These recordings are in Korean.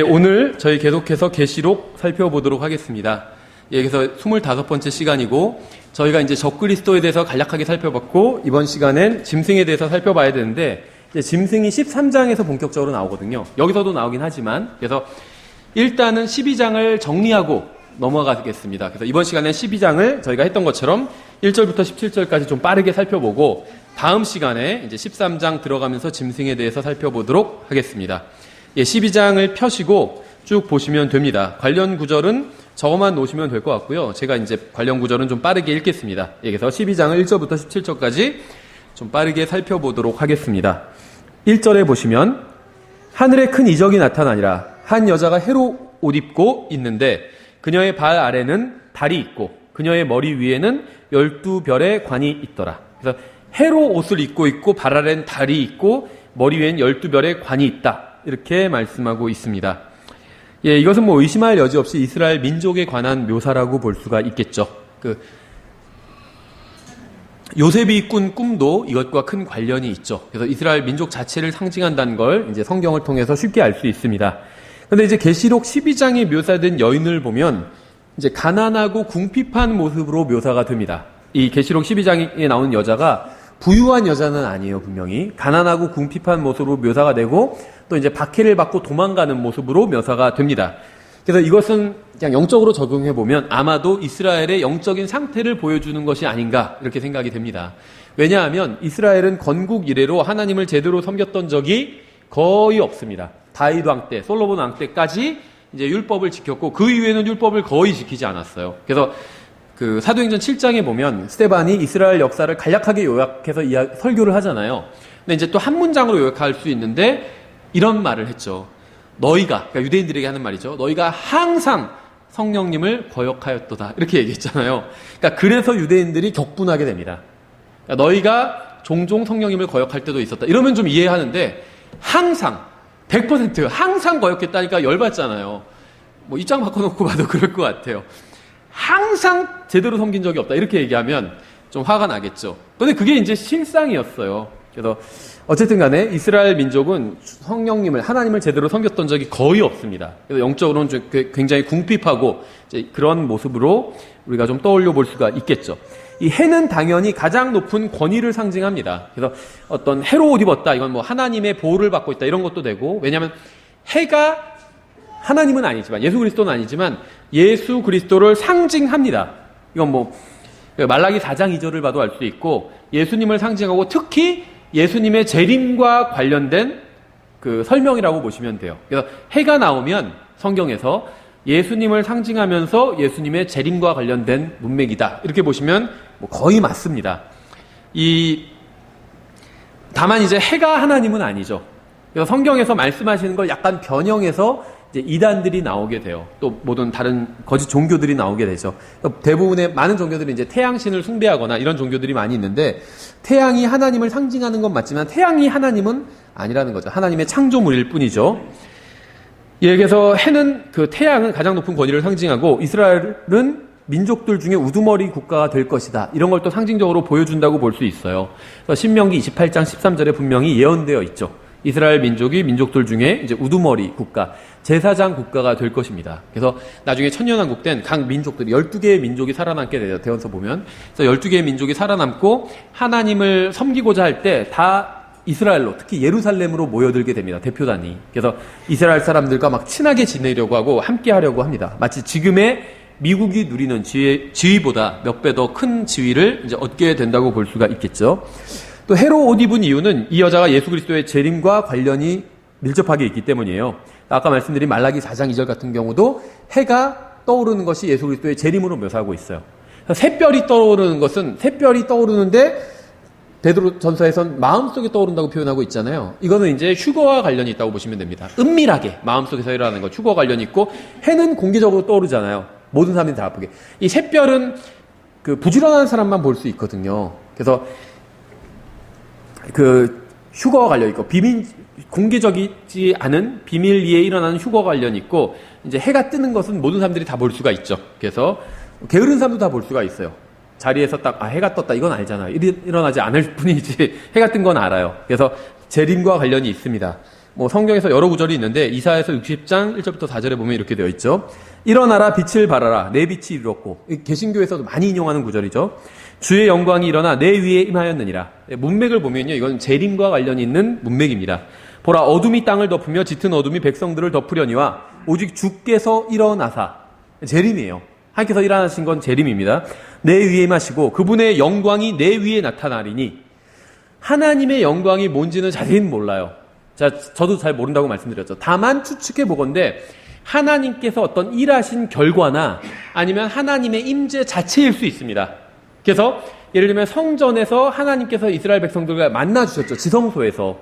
오늘 저희 계속해서 계시록 살펴보도록 하겠습니다. 그래서 25번째 시간이고, 저희가 이제 적그리스도에 대해서 간략하게 살펴봤고, 이번 시간엔 짐승에 대해서 살펴봐야 되는데, 이제 짐승이 13장에서 본격적으로 나오거든요. 여기서도 나오긴 하지만, 그래서 일단은 12장을 정리하고 넘어가겠습니다. 그래서 이번 시간엔 12장을 저희가 했던 것처럼 1절부터 17절까지 좀 빠르게 살펴보고, 다음 시간에 이제 13장 들어가면서 짐승에 대해서 살펴보도록 하겠습니다. 12장을 펴시고 쭉 보시면 됩니다. 관련 구절은 적어만 놓으시면 될 것 같고요. 제가 이제 관련 구절은 좀 빠르게 읽겠습니다. 그래서 12장을 1절부터 17절까지 좀 빠르게 살펴보도록 하겠습니다. 1절에 보시면 하늘에 큰 이적이 나타나니라. 한 여자가 해로 옷 입고 있는데 그녀의 발 아래는 달이 있고 그녀의 머리 위에는 12별의 관이 있더라. 그래서 해로 옷을 입고 있고 발 아래는 달이 있고 머리 위에는 12별의 관이 있다. 이렇게 말씀하고 있습니다. 이것은 의심할 여지 없이 이스라엘 민족에 관한 묘사라고 볼 수가 있겠죠. 요셉이 꾼 꿈도 이것과 큰 관련이 있죠. 그래서 이스라엘 민족 자체를 상징한다는 걸 이제 성경을 통해서 쉽게 알 수 있습니다. 그런데 이제 계시록 12장에 묘사된 여인을 보면 이제 가난하고 궁핍한 모습으로 묘사가 됩니다. 이 계시록 12장에 나오는 여자가 부유한 여자는 아니에요, 분명히. 가난하고 궁핍한 모습으로 묘사가 되고, 또 이제 박해를 받고 도망가는 모습으로 묘사가 됩니다. 그래서 이것은 그냥 영적으로 적용해보면 아마도 이스라엘의 영적인 상태를 보여주는 것이 아닌가, 이렇게 생각이 됩니다. 왜냐하면 이스라엘은 건국 이래로 하나님을 제대로 섬겼던 적이 거의 없습니다. 다윗 왕 때, 솔로몬 왕 때까지 이제 율법을 지켰고, 그 이후에는 율법을 거의 지키지 않았어요. 그래서 사도행전 7장에 보면 스데반이 이스라엘 역사를 간략하게 요약해서 설교를 하잖아요. 근데 이제 또 한 문장으로 요약할 수 있는데 이런 말을 했죠. 너희가, 그러니까 유대인들에게 하는 말이죠. 너희가 항상 성령님을 거역하였도다. 이렇게 얘기했잖아요. 그러니까 그래서 유대인들이 격분하게 됩니다. 그러니까 너희가 종종 성령님을 거역할 때도 있었다. 이러면 좀 이해하는데 항상 100% 항상 거역했다니까 열받잖아요. 입장 바꿔놓고 봐도 그럴 것 같아요. 항상 제대로 섬긴 적이 없다. 이렇게 얘기하면 좀 화가 나겠죠. 근데 그게 이제 실상이었어요. 그래서 어쨌든 간에 이스라엘 민족은 성령님을, 하나님을 제대로 섬겼던 적이 거의 없습니다. 그래서 영적으로는 굉장히 궁핍하고 이제 그런 모습으로 우리가 좀 떠올려 볼 수가 있겠죠. 이 해는 당연히 가장 높은 권위를 상징합니다. 그래서 어떤 해로 옷 입었다. 이건 하나님의 보호를 받고 있다. 이런 것도 되고, 왜냐하면 해가 하나님은 아니지만, 예수 그리스도는 아니지만 예수 그리스도를 상징합니다. 이건 말라기 4장 2절을 봐도 알 수 있고, 예수님을 상징하고 특히 예수님의 재림과 관련된 설명이라고 보시면 돼요. 그래서 해가 나오면 성경에서 예수님을 상징하면서 예수님의 재림과 관련된 문맥이다. 이렇게 보시면 거의 맞습니다. 다만 이제 해가 하나님은 아니죠. 그래서 성경에서 말씀하시는 걸 약간 변형해서 이제 이단들이 나오게 돼요. 또 모든 다른 거짓 종교들이 나오게 되죠. 대부분의 많은 종교들이 이제 태양신을 숭배하거나 이런 종교들이 많이 있는데, 태양이 하나님을 상징하는 건 맞지만 태양이 하나님은 아니라는 거죠. 하나님의 창조물일 뿐이죠. 그래서 해는 태양은 가장 높은 권위를 상징하고, 이스라엘은 민족들 중에 우두머리 국가가 될 것이다. 이런 걸 또 상징적으로 보여준다고 볼 수 있어요. 그래서 신명기 28장 13절에 분명히 예언되어 있죠. 이스라엘 민족이 민족들 중에 이제 우두머리 국가, 제사장 국가가 될 것입니다. 그래서 나중에 천년왕국 땐 각 민족들이 12개의 민족이 살아남게 돼요. 대원서 보면. 그래서 12개의 민족이 살아남고 하나님을 섬기고자 할 때 다 이스라엘로, 특히 예루살렘으로 모여들게 됩니다. 대표단이. 그래서 이스라엘 사람들과 막 친하게 지내려고 하고 함께 하려고 합니다. 마치 지금의 미국이 누리는 지위보다 몇 배 더 큰 지위를 이제 얻게 된다고 볼 수가 있겠죠. 또 해로 옷 입은 이유는 이 여자가 예수 그리스도의 재림과 관련이 밀접하게 있기 때문이에요. 아까 말씀드린 말라기 4장 2절 같은 경우도 해가 떠오르는 것이 예수 그리스도의 재림으로 묘사하고 있어요. 샛별이 떠오르는 것은, 샛별이 떠오르는데 베드로 전서에선 마음속에 떠오른다고 표현하고 있잖아요. 이거는 이제 휴거와 관련이 있다고 보시면 됩니다. 은밀하게 마음속에서 일어나는 것, 휴거 관련이 있고, 해는 공개적으로 떠오르잖아요. 모든 사람들이 다 보게. 이 샛별은 부지런한 사람만 볼 수 있거든요. 그래서 휴거와 관련이 있고, 공개적이지 않은 비밀리에 일어나는 휴거 관련이 있고, 이제 해가 뜨는 것은 모든 사람들이 다 볼 수가 있죠. 그래서 게으른 사람도 다 볼 수가 있어요. 자리에서 딱 해가 떴다 이건 알잖아요. 일어나지 않을 뿐이지 해가 뜬 건 알아요. 그래서 재림과 관련이 있습니다. 뭐 성경에서 여러 구절이 있는데 이사야서 60장 1절부터 4절에 보면 이렇게 되어 있죠. 일어나라 빛을 발하라 내 빛이 이르렀고, 개신교에서도 많이 인용하는 구절이죠. 주의 영광이 일어나 내 위에 임하였느니라. 문맥을 보면요, 이건 재림과 관련이 있는 문맥입니다. 보라 어둠이 땅을 덮으며 짙은 어둠이 백성들을 덮으려니와 오직 주께서 일어나사. 재림이에요. 하나님께서 일어나신 건 재림입니다. 내 위에 임하시고 그분의 영광이 내 위에 나타나리니. 하나님의 영광이 뭔지는 자세히는 몰라요. 저도 잘 모른다고 말씀드렸죠. 다만 추측해 보건대 하나님께서 어떤 일하신 결과나 아니면 하나님의 임재 자체일 수 있습니다. 그래서 예를 들면 성전에서 하나님께서 이스라엘 백성들과 만나 주셨죠. 지성소에서.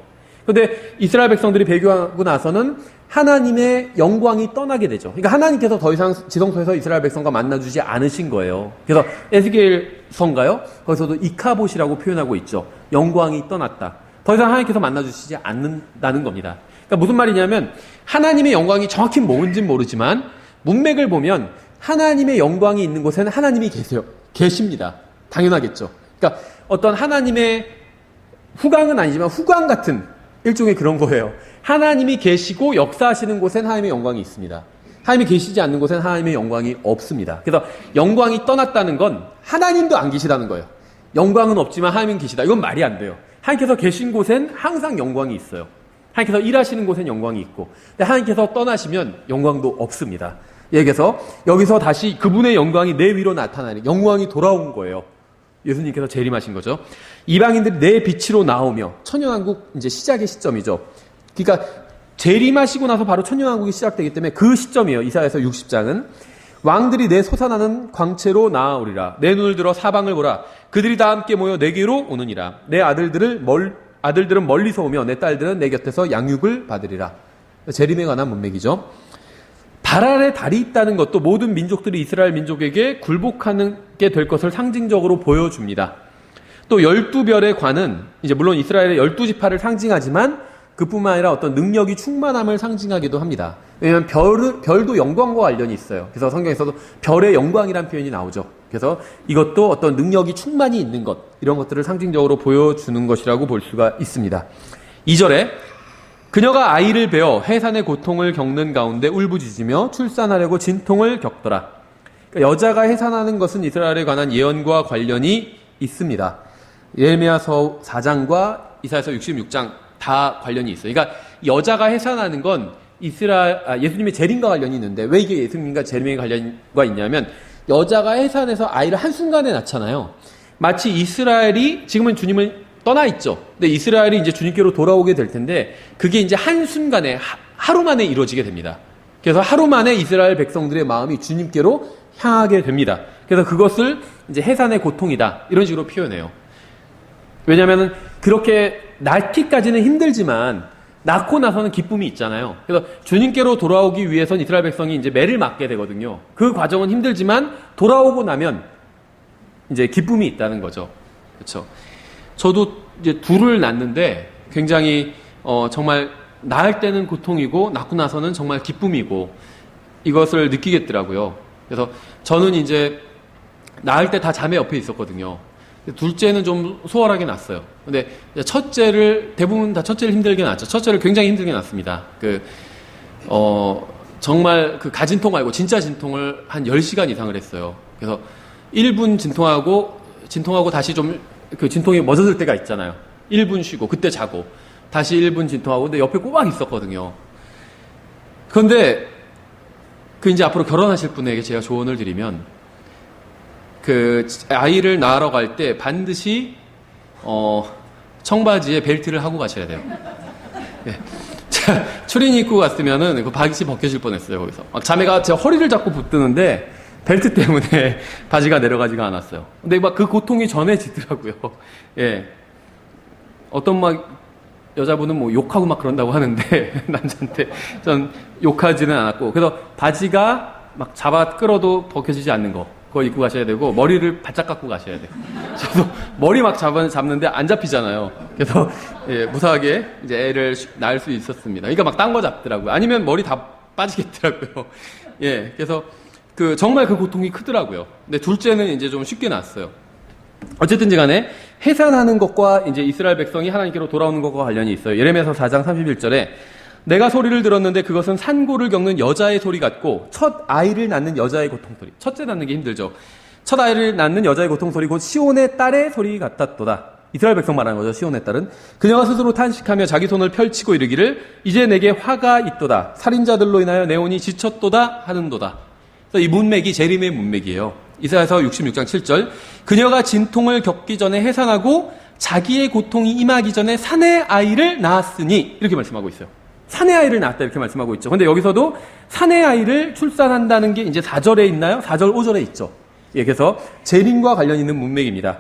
그런데 이스라엘 백성들이 배교하고 나서는 하나님의 영광이 떠나게 되죠. 그러니까 하나님께서 더 이상 지성소에서 이스라엘 백성과 만나주지 않으신 거예요. 그래서 에스겔서인가요? 거기서도 이카봇이라고 표현하고 있죠. 영광이 떠났다. 더 이상 하나님께서 만나주시지 않는다는 겁니다. 그러니까 무슨 말이냐면 하나님의 영광이 정확히 뭔지는 모르지만 문맥을 보면 하나님의 영광이 있는 곳에는 하나님이 계십니다. 당연하겠죠. 그러니까 어떤 하나님의 후광은 아니지만 후광 같은 일종의 그런 거예요. 하나님이 계시고 역사하시는 곳엔 하나님의 영광이 있습니다. 하나님이 계시지 않는 곳엔 하나님의 영광이 없습니다. 그래서 영광이 떠났다는 건 하나님도 안 계시다는 거예요. 영광은 없지만 하나님은 계시다. 이건 말이 안 돼요. 하나님께서 계신 곳엔 항상 영광이 있어요. 하나님께서 일하시는 곳엔 영광이 있고, 근데 하나님께서 떠나시면 영광도 없습니다. 얘기해서 여기서 다시 그분의 영광이 내 위로 나타나니 영광이 돌아온 거예요. 예수님께서 재림하신 거죠. 이방인들이 내 빛으로 나오며, 천년왕국 이제 시작의 시점이죠. 그러니까 재림하시고 나서 바로 천년왕국이 시작되기 때문에 그 시점이에요. 이사야서 60장은 왕들이 내 솟아나는 광채로 나아오리라. 내 눈을 들어 사방을 보라. 그들이 다 함께 모여 내게로 오느니라. 내 아들들은 멀리서 오며 내 딸들은 내 곁에서 양육을 받으리라. 재림에 관한 문맥이죠. 달 아래 달이 있다는 것도 모든 민족들이 이스라엘 민족에게 굴복하게 될 것을 상징적으로 보여줍니다. 또 12별의 관은 이제 물론 이스라엘의 12지파를 상징하지만 그뿐만 아니라 어떤 능력이 충만함을 상징하기도 합니다. 왜냐하면 별도 영광과 관련이 있어요. 그래서 성경에서도 별의 영광이라는 표현이 나오죠. 그래서 이것도 어떤 능력이 충만히 있는 것, 이런 것들을 상징적으로 보여주는 것이라고 볼 수가 있습니다. 2절에 그녀가 아이를 베어 해산의 고통을 겪는 가운데 울부짖으며 출산하려고 진통을 겪더라. 그러니까 여자가 해산하는 것은 이스라엘에 관한 예언과 관련이 있습니다. 예레미야서 4장과 이사야서 66장 다 관련이 있어요. 그러니까 여자가 해산하는 건 예수님의 재림과 관련이 있는데, 왜 이게 예수님과 재림의 관련과 있냐면 여자가 해산해서 아이를 한순간에 낳잖아요. 마치 이스라엘이 지금은 주님을 떠나 있죠. 근데 이스라엘이 이제 주님께로 돌아오게 될 텐데 그게 이제 한순간에 하루 만에 이루어지게 됩니다. 그래서 하루 만에 이스라엘 백성들의 마음이 주님께로 향하게 됩니다. 그래서 그것을 이제 해산의 고통이다, 이런 식으로 표현해요. 왜냐하면 그렇게 낳기까지는 힘들지만 낳고 나서는 기쁨이 있잖아요. 그래서 주님께로 돌아오기 위해서는 이스라엘 백성이 이제 매를 맞게 되거든요. 그 과정은 힘들지만 돌아오고 나면 이제 기쁨이 있다는 거죠. 그렇죠. 저도 이제 둘을 낳는데 굉장히 정말 낳을 때는 고통이고 낳고 나서는 정말 기쁨이고 이것을 느끼겠더라고요. 그래서 저는 이제 낳을 때 다 자매 옆에 있었거든요. 둘째는 좀 수월하게 낳았어요. 근데 대부분 다 첫째를 힘들게 낳았죠. 첫째를 굉장히 힘들게 낳습니다. 정말 그 가진통 말고 진짜 진통을 한 10시간 이상을 했어요. 그래서 1분 진통하고 다시 좀 그 진통이 멎어들 때가 있잖아요. 1분 쉬고 그때 자고 다시 1분 진통하고, 근데 옆에 꼬박 있었거든요. 그런데 이제 앞으로 결혼하실 분에게 제가 조언을 드리면 그 아이를 낳으러 갈 때 반드시 청바지에 벨트를 하고 가셔야 돼요. 네. 추리닝 입고 갔으면은 그 바지 벗겨질 뻔했어요. 거기서 자매가 제 허리를 잡고 붙드는데 벨트 때문에 바지가 내려가지가 않았어요. 근데 막 그 고통이 전해지더라고요. 예. 어떤 여자분은 뭐 욕하고 막 그런다고 하는데 남자한테 전 욕하지는 않았고, 그래서 바지가 막 잡아 끌어도 벗겨지지 않는 거, 그거 입고 가셔야 되고 머리를 바짝 깎고 가셔야 돼요. 저도 머리 막 잡는데 안 잡히잖아요. 그래서 예, 무사하게 이제 애를 낳을 수 있었습니다. 그러니까 막 딴 거 잡더라고요. 아니면 머리 다 빠지겠더라고요. 예, 그래서 정말 그 고통이 크더라고요. 근데 둘째는 이제 좀 쉽게 났어요. 어쨌든지 간에 해산하는 것과 이제 이스라엘 백성이 하나님께로 돌아오는 것과 관련이 있어요. 예레미야서 4장 31절에 내가 소리를 들었는데 그것은 산고를 겪는 여자의 소리 같고 첫 아이를 낳는 여자의 고통소리. 첫째 낳는 게 힘들죠. 첫 아이를 낳는 여자의 고통소리 곧 시온의 딸의 소리 같았도다. 이스라엘 백성 말하는 거죠. 시온의 딸은. 그녀가 스스로 탄식하며 자기 손을 펼치고 이르기를 이제 내게 화가 있도다. 살인자들로 인하여 내 혼이 지쳤도다 하는도다. 그래서 이 문맥이 재림의 문맥이에요. 이사야서 66장 7절. 그녀가 진통을 겪기 전에 해산하고 자기의 고통이 임하기 전에 사내 아이를 낳았으니 이렇게 말씀하고 있어요. 사내 아이를 낳았다 이렇게 말씀하고 있죠. 근데 여기서도 사내 아이를 출산한다는 게 이제 4절에 있나요? 4절, 5절에 있죠. 예, 그래서 재림과 관련 있는 문맥입니다.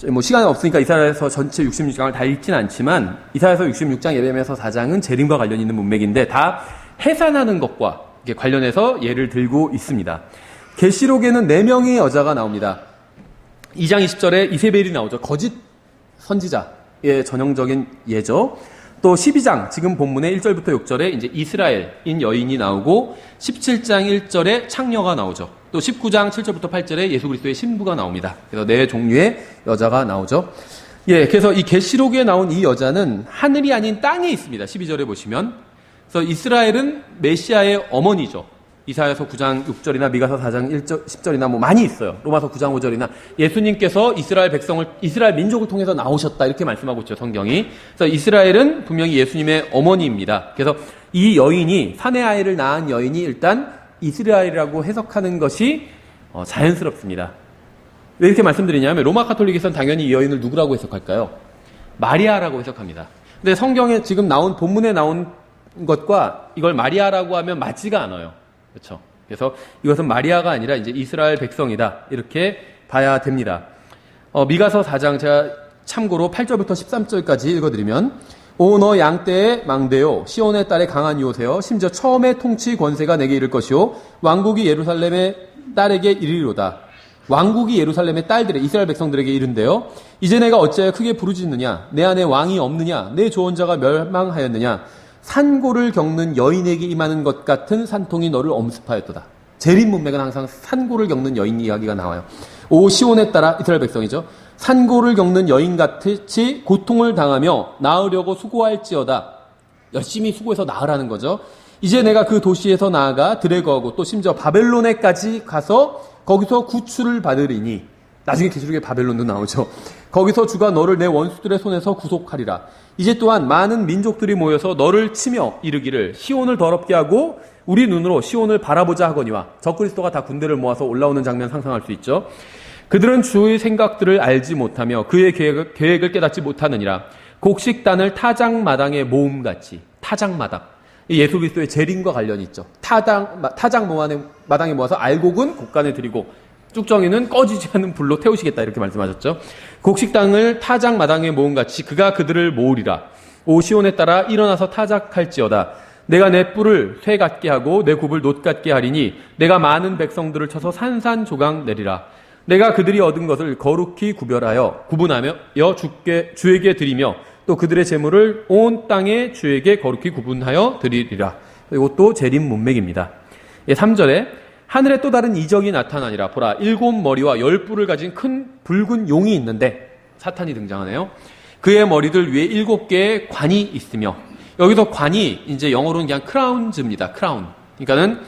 뭐 시간이 없으니까 이사야서 전체 66장을 다 읽진 않지만 이사야서 66장, 예레미야서 4장은 재림과 관련 있는 문맥인데 다 해산하는 것과 관련해서 예를 들고 있습니다. 계시록에는 4명의 여자가 나옵니다. 2장 20절에 이세벨이 나오죠. 거짓 선지자의 전형적인 예죠. 또 12장 지금 본문의 1절부터 6절에 이제 이스라엘인 여인이 나오고 17장 1절에 창녀가 나오죠. 또 19장 7절부터 8절에 예수 그리스도의 신부가 나옵니다. 그래서 4종류의 여자가 나오죠. 예, 그래서 이 계시록에 나온 이 여자는 하늘이 아닌 땅에 있습니다. 12절에 보시면. 그래서 이스라엘은 메시아의 어머니죠. 이사야서 9장 6절이나 미가서 4장 1절, 10절이나 뭐 많이 있어요. 로마서 9장 5절이나 예수님께서 이스라엘 백성을, 이스라엘 민족을 통해서 나오셨다 이렇게 말씀하고 있죠, 성경이. 그래서 이스라엘은 분명히 예수님의 어머니입니다. 그래서 이 여인이, 사내 아이를 낳은 여인이 일단 이스라엘이라고 해석하는 것이 자연스럽습니다. 왜 이렇게 말씀드리냐면 로마 카톨릭에서는 당연히 이 여인을 누구라고 해석할까요? 마리아라고 해석합니다. 근데 성경에 지금 나온, 본문에 나온 것과 이걸 마리아라고 하면 맞지가 않아요. 그렇죠. 그래서 이것은 마리아가 아니라 이제 이스라엘 백성이다 이렇게 봐야 됩니다. 미가서 4장 제가 참고로 8절부터 13절까지 읽어드리면 오 너 양떼의 망대요 시온의 딸의 강한 이오세요 심지어 처음의 통치 권세가 내게 이를 것이요 왕국이 예루살렘의 딸에게 이르리로다. 왕국이 예루살렘의 딸들의 이스라엘 백성들에게 이른데요. 이제 내가 어찌하여 크게 부르짖느냐 내 안에 왕이 없느냐 내 조언자가 멸망하였느냐 산고를 겪는 여인에게 임하는 것 같은 산통이 너를 엄습하였도다. 재림 문맥은 항상 산고를 겪는 여인 이야기가 나와요. 오 시온에 따라 이스라엘 백성이죠. 산고를 겪는 여인같이 고통을 당하며 나으려고 수고할지어다. 열심히 수고해서 나으라는 거죠. 이제 내가 그 도시에서 나아가 드래거하고 또 심지어 바벨론에까지 가서 거기서 구출을 받으리니 나중에 계시록에 바벨론도 나오죠. 거기서 주가 너를 내 원수들의 손에서 구속하리라. 이제 또한 많은 민족들이 모여서 너를 치며 이르기를 시온을 더럽게 하고 우리 눈으로 시온을 바라보자 하거니와 적그리스도가 다 군대를 모아서 올라오는 장면 상상할 수 있죠. 그들은 주의 생각들을 알지 못하며 그의 계획을 깨닫지 못하느니라. 곡식단을 타작마당에 모음같이. 타작마당. 예수 그리스도의 재림과 관련이 있죠. 타작마당에 모아서 알곡은 곡간에 드리고 쭉정이는 꺼지지 않는 불로 태우시겠다 이렇게 말씀하셨죠. 곡식당을 타작마당에 모음같이 그가 그들을 모으리라. 오 시온에 따라 일어나서 타작할지어다. 내가 내 뿔을 쇠 같게 하고 내 굽을 놋 같게 하리니 내가 많은 백성들을 쳐서 산산조각 내리라. 내가 그들이 얻은 것을 거룩히 구분하며 주에게 드리며 또 그들의 재물을 온 땅의 주에게 거룩히 구분하여 드리리라. 이것도 재림 문맥입니다. 3절에 하늘에 또 다른 이적이 나타나니라. 보라 7머리와 10뿔을 가진 큰 붉은 용이 있는데 사탄이 등장하네요. 그의 머리들 위에 7개의 관이 있으며 여기서 관이 이제 영어로는 그냥 크라운즈입니다. 크라운. 그러니까는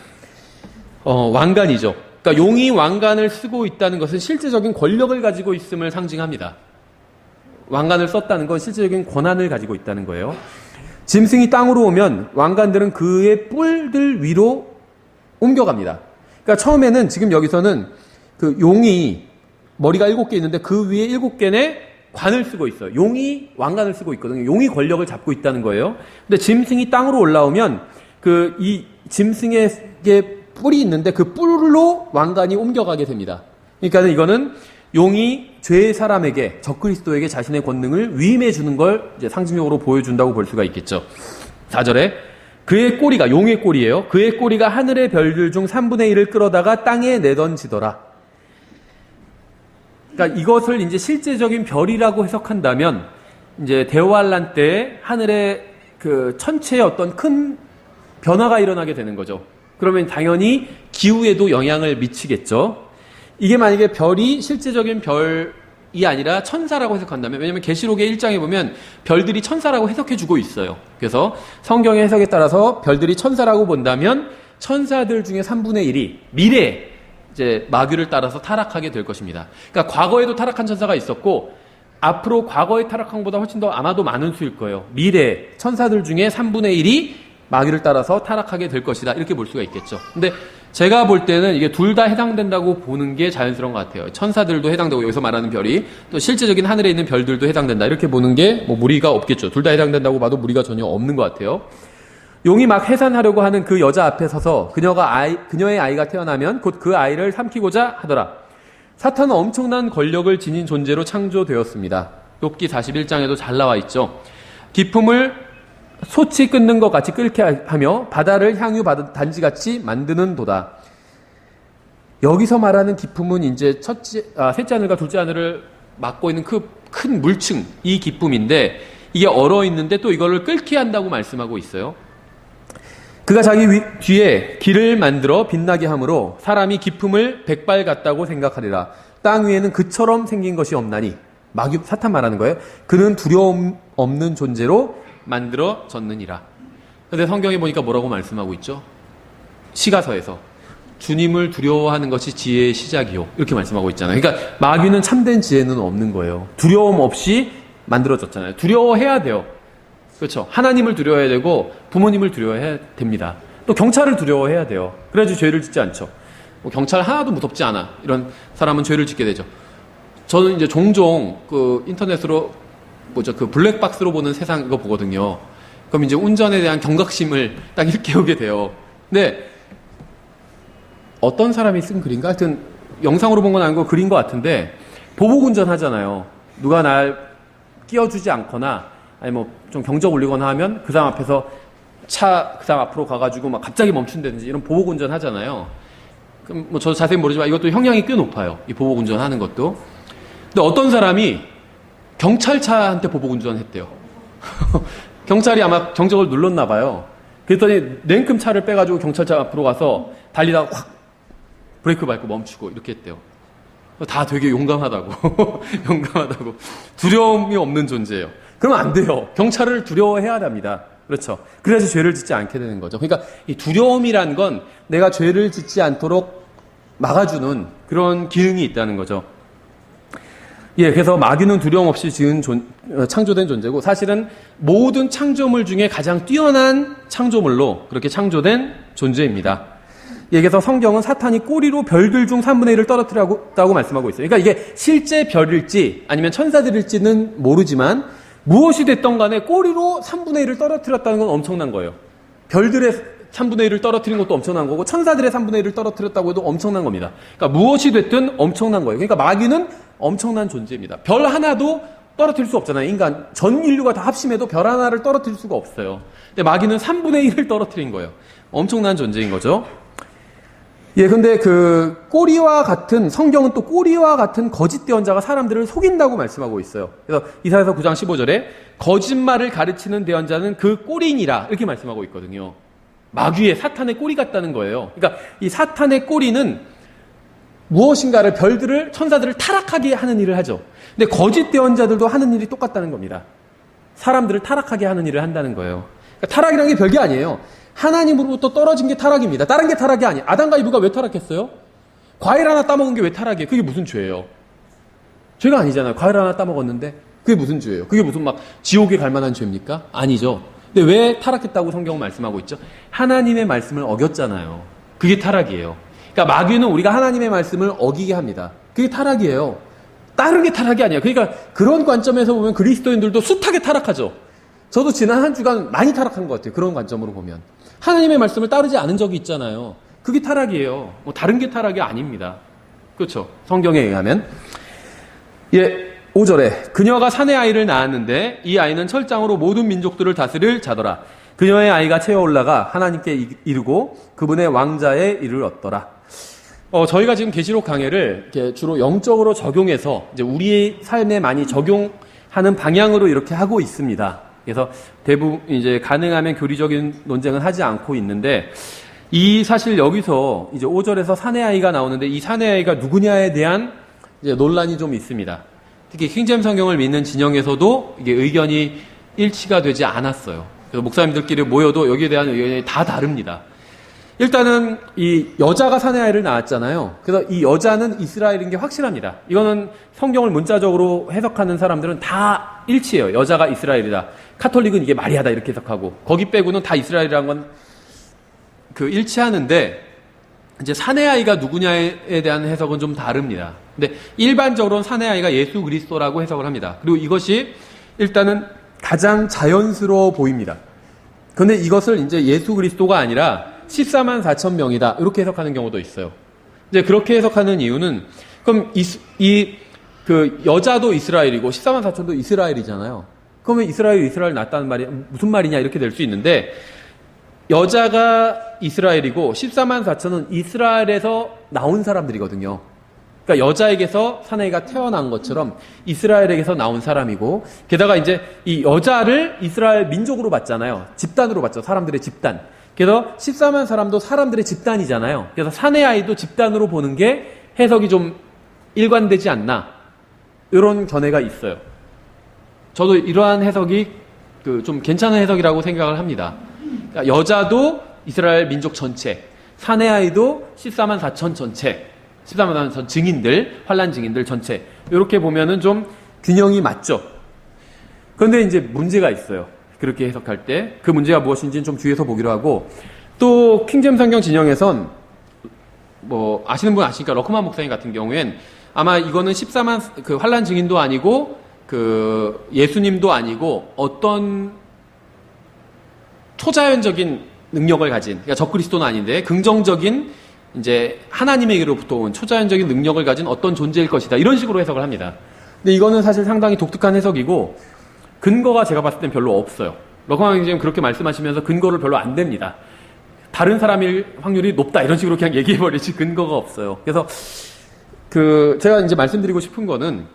왕관이죠. 그러니까 용이 왕관을 쓰고 있다는 것은 실제적인 권력을 가지고 있음을 상징합니다. 왕관을 썼다는 건 실제적인 권한을 가지고 있다는 거예요. 짐승이 땅으로 오면 왕관들은 그의 뿔들 위로 옮겨갑니다. 그러니까 처음에는 지금 여기서는 그 용이 머리가 7개 있는데 그 위에 7개의 관을 쓰고 있어요. 용이 왕관을 쓰고 있거든요. 용이 권력을 잡고 있다는 거예요. 근데 짐승이 땅으로 올라오면 이 짐승에게 뿔이 있는데 그 뿔로 왕관이 옮겨가게 됩니다. 그러니까 이거는 용이 죄의 사람에게 적그리스도에게 자신의 권능을 위임해 주는 걸 이제 상징적으로 보여준다고 볼 수가 있겠죠. 4절에 그의 꼬리가 용의 꼬리예요. 그의 꼬리가 하늘의 별들 중 3분의 1을 끌어다가 땅에 내던지더라. 그러니까 이것을 이제 실제적인 별이라고 해석한다면 이제 대환란 때 하늘의 그 천체에 어떤 큰 변화가 일어나게 되는 거죠. 그러면 당연히 기후에도 영향을 미치겠죠. 이게 만약에 별이 실제적인 별 아니라 천사라고 해석한다면, 왜냐면 계시록의 1장에 보면 별들이 천사라고 해석해주고 있어요. 그래서 성경의 해석에 따라서 별들이 천사라고 본다면 천사들 중에 3분의 1이 미래에 이제 마귀를 따라서 타락하게 될 것입니다. 그러니까 과거에도 타락한 천사가 있었고 앞으로 과거의 타락한 것보다 훨씬 더 아마도 많은 수일 거예요. 미래 천사들 중에 3분의 1이 마귀를 따라서 타락하게 될 것이다. 이렇게 볼 수가 있겠죠. 근데 제가 볼 때는 이게 둘 다 해당된다고 보는 게 자연스러운 것 같아요. 천사들도 해당되고 여기서 말하는 별이 또 실제적인 하늘에 있는 별들도 해당된다. 이렇게 보는 게 뭐 무리가 없겠죠. 둘 다 해당된다고 봐도 무리가 전혀 없는 것 같아요. 용이 막 해산하려고 하는 그 여자 앞에 서서 그녀의 아이가 태어나면 곧 그 아이를 삼키고자 하더라. 사탄은 엄청난 권력을 지닌 존재로 창조되었습니다. 욥기 41장에도 잘 나와 있죠. 기품을 소치 끊는 것 같이 끓게 하며 바다를 향유 단지같이 만드는 도다. 여기서 말하는 기품은 이제 셋째 하늘과 둘째 하늘을 막고 있는 그 큰 물층, 이 기품인데 이게 얼어 있는데 또 이거를 끓게 한다고 말씀하고 있어요. 그가 자기 뒤에 길을 만들어 빛나게 함으로 사람이 기품을 백발 같다고 생각하리라. 땅 위에는 그처럼 생긴 것이 없나니, 마귀 사탄 말하는 거예요. 그는 두려움 없는 존재로 만들어졌느니라. 그런데 성경에 보니까 뭐라고 말씀하고 있죠? 시가서에서 주님을 두려워하는 것이 지혜의 시작이요, 이렇게 말씀하고 있잖아요. 그러니까 마귀는 참된 지혜는 없는 거예요. 두려움 없이 만들어졌잖아요. 두려워해야 돼요. 그렇죠. 하나님을 두려워해야 되고 부모님을 두려워해야 됩니다. 또 경찰을 두려워해야 돼요. 그래야지 죄를 짓지 않죠. 뭐 경찰 하나도 무섭지 않아, 이런 사람은 죄를 짓게 되죠. 저는 이제 종종 그 인터넷으로 그 블랙박스로 보는 세상 이거 보거든요. 그럼 이제 운전에 대한 경각심을 딱 일깨우게 돼요. 근데 어떤 사람이 쓴 글인가? 하여튼 영상으로 본 건 아니고 글인 것 같은데, 보복운전 하잖아요. 누가 날 끼워주지 않거나 아니 뭐 좀 경적 울리거나 하면 그 사람 앞에서 그 사람 앞으로 가가지고 막 갑자기 멈춘다든지 이런 보복운전 하잖아요. 그럼 뭐 저도 자세히 모르지만 이것도 형량이 꽤 높아요. 이 보복운전 하는 것도. 근데 어떤 사람이 경찰차한테 보복운전 했대요. 경찰이 아마 경적을 눌렀나 봐요. 그랬더니 냉큼 차를 빼가지고 경찰차 앞으로 가서 달리다가 확 브레이크 밟고 멈추고 이렇게 했대요. 다 되게 용감하다고. 용감하다고. 두려움이 없는 존재예요. 그러면 안 돼요. 경찰을 두려워해야 합니다. 그렇죠. 그래야지 죄를 짓지 않게 되는 거죠. 그러니까 이 두려움이란 건 내가 죄를 짓지 않도록 막아주는 그런 기능이 있다는 거죠. 예, 그래서 마귀는 두려움 없이 창조된 존재고, 사실은 모든 창조물 중에 가장 뛰어난 창조물로 그렇게 창조된 존재입니다. 예, 그래서 성경은 사탄이 꼬리로 별들 중 3분의 1을 떨어뜨렸다고 말씀하고 있어요. 그러니까 이게 실제 별일지 아니면 천사들일지는 모르지만 무엇이 됐던 간에 꼬리로 3분의 1을 떨어뜨렸다는 건 엄청난 거예요. 별들의 3분의 1을 떨어뜨린 것도 엄청난 거고 천사들의 3분의 1을 떨어뜨렸다고 해도 엄청난 겁니다. 그러니까 무엇이 됐든 엄청난 거예요. 그러니까 마귀는 엄청난 존재입니다. 별 하나도 떨어뜨릴 수 없잖아요. 인간 전 인류가 다 합심해도 별 하나를 떨어뜨릴 수가 없어요. 근데 마귀는 3분의 1을 떨어뜨린 거예요. 엄청난 존재인 거죠. 예, 근데 그 꼬리와 같은, 성경은 또 꼬리와 같은 거짓 대언자가 사람들을 속인다고 말씀하고 있어요. 그래서 이사야서 9장 15절에 거짓말을 가르치는 대언자는 그 꼬리니라, 이렇게 말씀하고 있거든요. 마귀의, 사탄의 꼬리 같다는 거예요. 그러니까 이 사탄의 꼬리는 무엇인가를, 별들을, 천사들을 타락하게 하는 일을 하죠. 근데 거짓 대언자들도 하는 일이 똑같다는 겁니다. 사람들을 타락하게 하는 일을 한다는 거예요. 그러니까 타락이라는 게 별게 아니에요. 하나님으로부터 떨어진 게 타락입니다. 다른 게 타락이 아니에요. 아담과 이브가 왜 타락했어요? 과일 하나 따먹은 게 왜 타락이에요? 그게 무슨 죄예요? 죄가 아니잖아요. 과일 하나 따먹었는데 그게 무슨 죄예요? 그게 무슨 막 지옥에 갈 만한 죄입니까? 아니죠. 근데 왜 타락했다고 성경은 말씀하고 있죠? 하나님의 말씀을 어겼잖아요. 그게 타락이에요. 그러니까 마귀는 우리가 하나님의 말씀을 어기게 합니다. 그게 타락이에요. 다른 게 타락이 아니에요. 그러니까 그런 관점에서 보면 그리스도인들도 숱하게 타락하죠. 저도 지난 한 주간 많이 타락한 것 같아요. 그런 관점으로 보면. 하나님의 말씀을 따르지 않은 적이 있잖아요. 그게 타락이에요. 뭐 다른 게 타락이 아닙니다. 그렇죠. 성경에 의하면. 예, 5절에 그녀가 사내 아이를 낳았는데 이 아이는 철장으로 모든 민족들을 다스릴 자더라. 그녀의 아이가 채어 올라가 하나님께 이르고 그분의 왕자의 이를 얻더라. 저희가 지금 계시록 강해를 이렇게 주로 영적으로 적용해서 이제 우리의 삶에 많이 적용하는 방향으로 이렇게 하고 있습니다. 그래서 대부분 이제 가능하면 교리적인 논쟁은 하지 않고 있는데, 이 사실 여기서 이제 5절에서 사내 아이가 나오는데 이 사내 아이가 누구냐에 대한 이제 논란이 좀 있습니다. 특히 킹제임스 성경을 믿는 진영에서도 이게 의견이 일치가 되지 않았어요. 그래서 목사님들끼리 모여도 여기에 대한 의견이 다 다릅니다. 일단은 이 여자가 사내 아이를 낳았잖아요. 그래서 이 여자는 이스라엘인 게 확실합니다. 이거는 성경을 문자적으로 해석하는 사람들은 다 일치해요. 여자가 이스라엘이다. 카톨릭은 이게 마리아다 이렇게 해석하고 거기 빼고는 다 이스라엘이라는 건 일치하는데 이제 사내 아이가 누구냐에 대한 해석은 좀 다릅니다. 근데 일반적으로는 사내 아이가 예수 그리스도라고 해석을 합니다. 그리고 이것이 일단은 가장 자연스러워 보입니다. 그런데 이것을 이제 예수 그리스도가 아니라 14만 4천 명이다. 이렇게 해석하는 경우도 있어요. 이제 그렇게 해석하는 이유는, 그럼 그 여자도 이스라엘이고 14만 4천도 이스라엘이잖아요. 그러면 이스라엘 낳았다는 말이 무슨 말이냐 이렇게 될 수 있는데, 여자가 이스라엘이고 14만 4천은 이스라엘에서 나온 사람들이거든요. 그러니까 여자에게서 사내가 태어난 것처럼 이스라엘에게서 나온 사람이고, 게다가 이제 이 여자를 이스라엘 민족으로 봤잖아요. 집단으로 봤죠. 사람들의 집단. 그래서 14만 사람도 사람들의 집단이잖아요. 그래서 사내 아이도 집단으로 보는 게 해석이 좀 일관되지 않나, 이런 견해가 있어요. 저도 이러한 해석이 좀 괜찮은 해석이라고 생각을 합니다. 그러니까 여자도 이스라엘 민족 전체, 사내 아이도 14만 4천 전체, 14만 4천 증인들, 환란 증인들 전체, 이렇게 보면은 좀 균형이 맞죠. 그런데 이제 문제가 있어요. 그렇게 해석할 때 그 문제가 무엇인지는 좀 뒤에서 보기로 하고, 또 킹제임스 성경 진영에선 뭐 아시는 분 아시니까 러크만 목사님 같은 경우엔 아마 이거는 14만 그 환란 증인도 아니고 그 예수님도 아니고 어떤 초자연적인 능력을 가진, 그러니까 적그리스도는 아닌데 긍정적인 이제 하나님에게로부터 온 초자연적인 능력을 가진 어떤 존재일 것이다, 이런 식으로 해석을 합니다. 근데 이거는 사실 상당히 독특한 해석이고 근거가 제가 봤을 땐 별로 없어요. 러크만 선생님 그렇게 말씀하시면서 근거를 별로 안 댑니다. 다른 사람일 확률이 높다 이런 식으로 그냥 얘기해버리지 근거가 없어요. 그래서 제가 이제 말씀드리고 싶은 거는,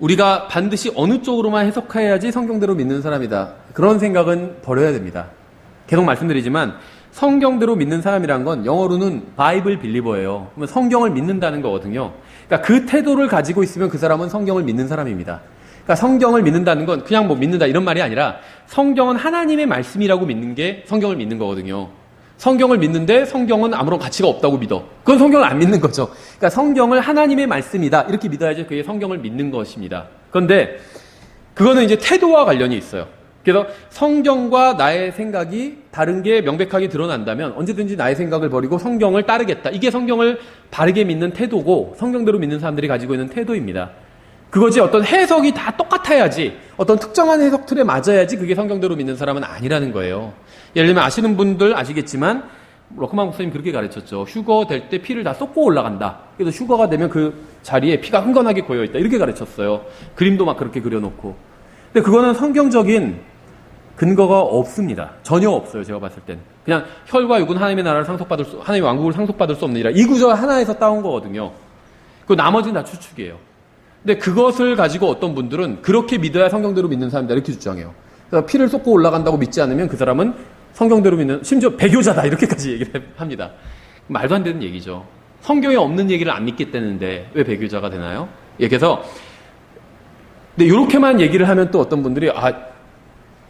우리가 반드시 어느 쪽으로만 해석해야지 성경대로 믿는 사람이다, 그런 생각은 버려야 됩니다. 계속 말씀드리지만 성경대로 믿는 사람이란 건 영어로는 바이블 빌리버예요. 그러면 성경을 믿는다는 거거든요. 그러니까 그 태도를 가지고 있으면 그 사람은 성경을 믿는 사람입니다. 그러니까 성경을 믿는다는 건 그냥 뭐 믿는다 이런 말이 아니라 성경은 하나님의 말씀이라고 믿는 게 성경을 믿는 거거든요. 성경을 믿는데 성경은 아무런 가치가 없다고 믿어. 그건 성경을 안 믿는 거죠. 그러니까 성경을 하나님의 말씀이다 이렇게 믿어야지 그게 성경을 믿는 것입니다. 그런데 그거는 이제 태도와 관련이 있어요. 그래서 성경과 나의 생각이 다른 게 명백하게 드러난다면 언제든지 나의 생각을 버리고 성경을 따르겠다. 이게 성경을 바르게 믿는 태도고 성경대로 믿는 사람들이 가지고 있는 태도입니다. 그거지 어떤 해석이 다 똑같아야지, 어떤 특정한 해석 틀에 맞아야지 그게 성경대로 믿는 사람은 아니라는 거예요. 예를 들면 아시는 분들 아시겠지만 러크만 목사님 그렇게 가르쳤죠. 휴거 될 때 피를 다 쏟고 올라간다. 그래서 휴거가 되면 그 자리에 피가 흥건하게 고여있다, 이렇게 가르쳤어요. 그림도 막 그렇게 그려놓고. 근데 그거는 성경적인 근거가 없습니다. 전혀 없어요. 제가 봤을 땐 그냥 혈과 육은 하나님의 나라를 하나님의 왕국을 상속받을 수 없느니라, 이 구조 하나에서 따온 거거든요. 그 나머지는 다 추측이에요. 근데 그것을 가지고 어떤 분들은 그렇게 믿어야 성경대로 믿는 사람이다 이렇게 주장해요. 그래서 피를 쏟고 올라간다고 믿지 않으면 그 사람은 성경대로 믿는, 심지어 배교자다 이렇게까지 얘기를 합니다. 말도 안 되는 얘기죠. 성경에 없는 얘기를 안 믿겠다는데 왜 배교자가 되나요? 예, 그래서 근데 이렇게만 얘기를 하면 또 어떤 분들이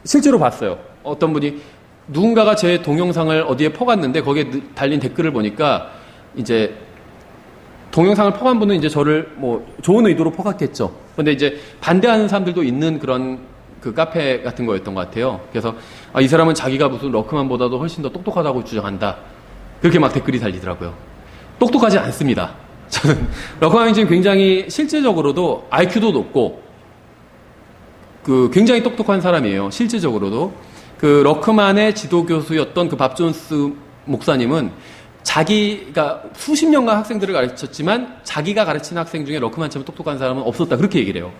실제로 봤어요. 어떤 분이 누군가가 제 동영상을 어디에 퍼갔는데 거기에 달린 댓글을 보니까 이제 동영상을 퍼간 분은 이제 저를 뭐 좋은 의도로 퍼갔겠죠. 근데 이제 반대하는 사람들도 있는 그런 그 카페 같은 거였던 것 같아요. 그래서 이 사람은 자기가 무슨 러크만보다도 훨씬 더 똑똑하다고 주장한다, 그렇게 막 댓글이 달리더라고요. 똑똑하지 않습니다. 저는 러크만이 지금 굉장히 실제적으로도 IQ도 높고 굉장히 똑똑한 사람이에요. 실제적으로도 그 러크만의 지도교수였던 그 밥 존스 목사님은 자기가 수십 년간 학생들을 가르쳤지만 자기가 가르친 학생 중에 러크만처럼 똑똑한 사람은 없었다, 그렇게 얘기를 해요.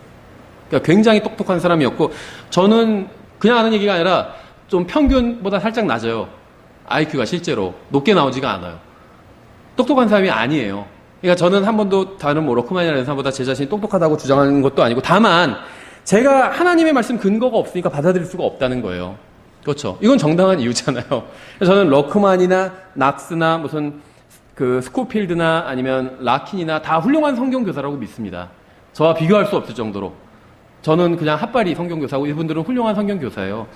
그러니까 굉장히 똑똑한 사람이었고, 저는 그냥 하는 얘기가 아니라 좀 평균보다 살짝 낮아요. IQ가 실제로 높게 나오지가 않아요. 똑똑한 사람이 아니에요. 그러니까 저는 한 번도 다른 러크만이라는 사람보다 제 자신이 똑똑하다고 주장하는 것도 아니고, 다만 제가 하나님의 말씀 근거가 없으니까 받아들일 수가 없다는 거예요. 그렇죠. 이건 정당한 이유잖아요. 저는 러크만이나 낙스나 무슨 스코필드나 아니면 라킨이나 다 훌륭한 성경 교사라고 믿습니다. 저와 비교할 수 없을 정도로. 저는 그냥 핫바리 성경교사고 이분들은 훌륭한 성경교사예요.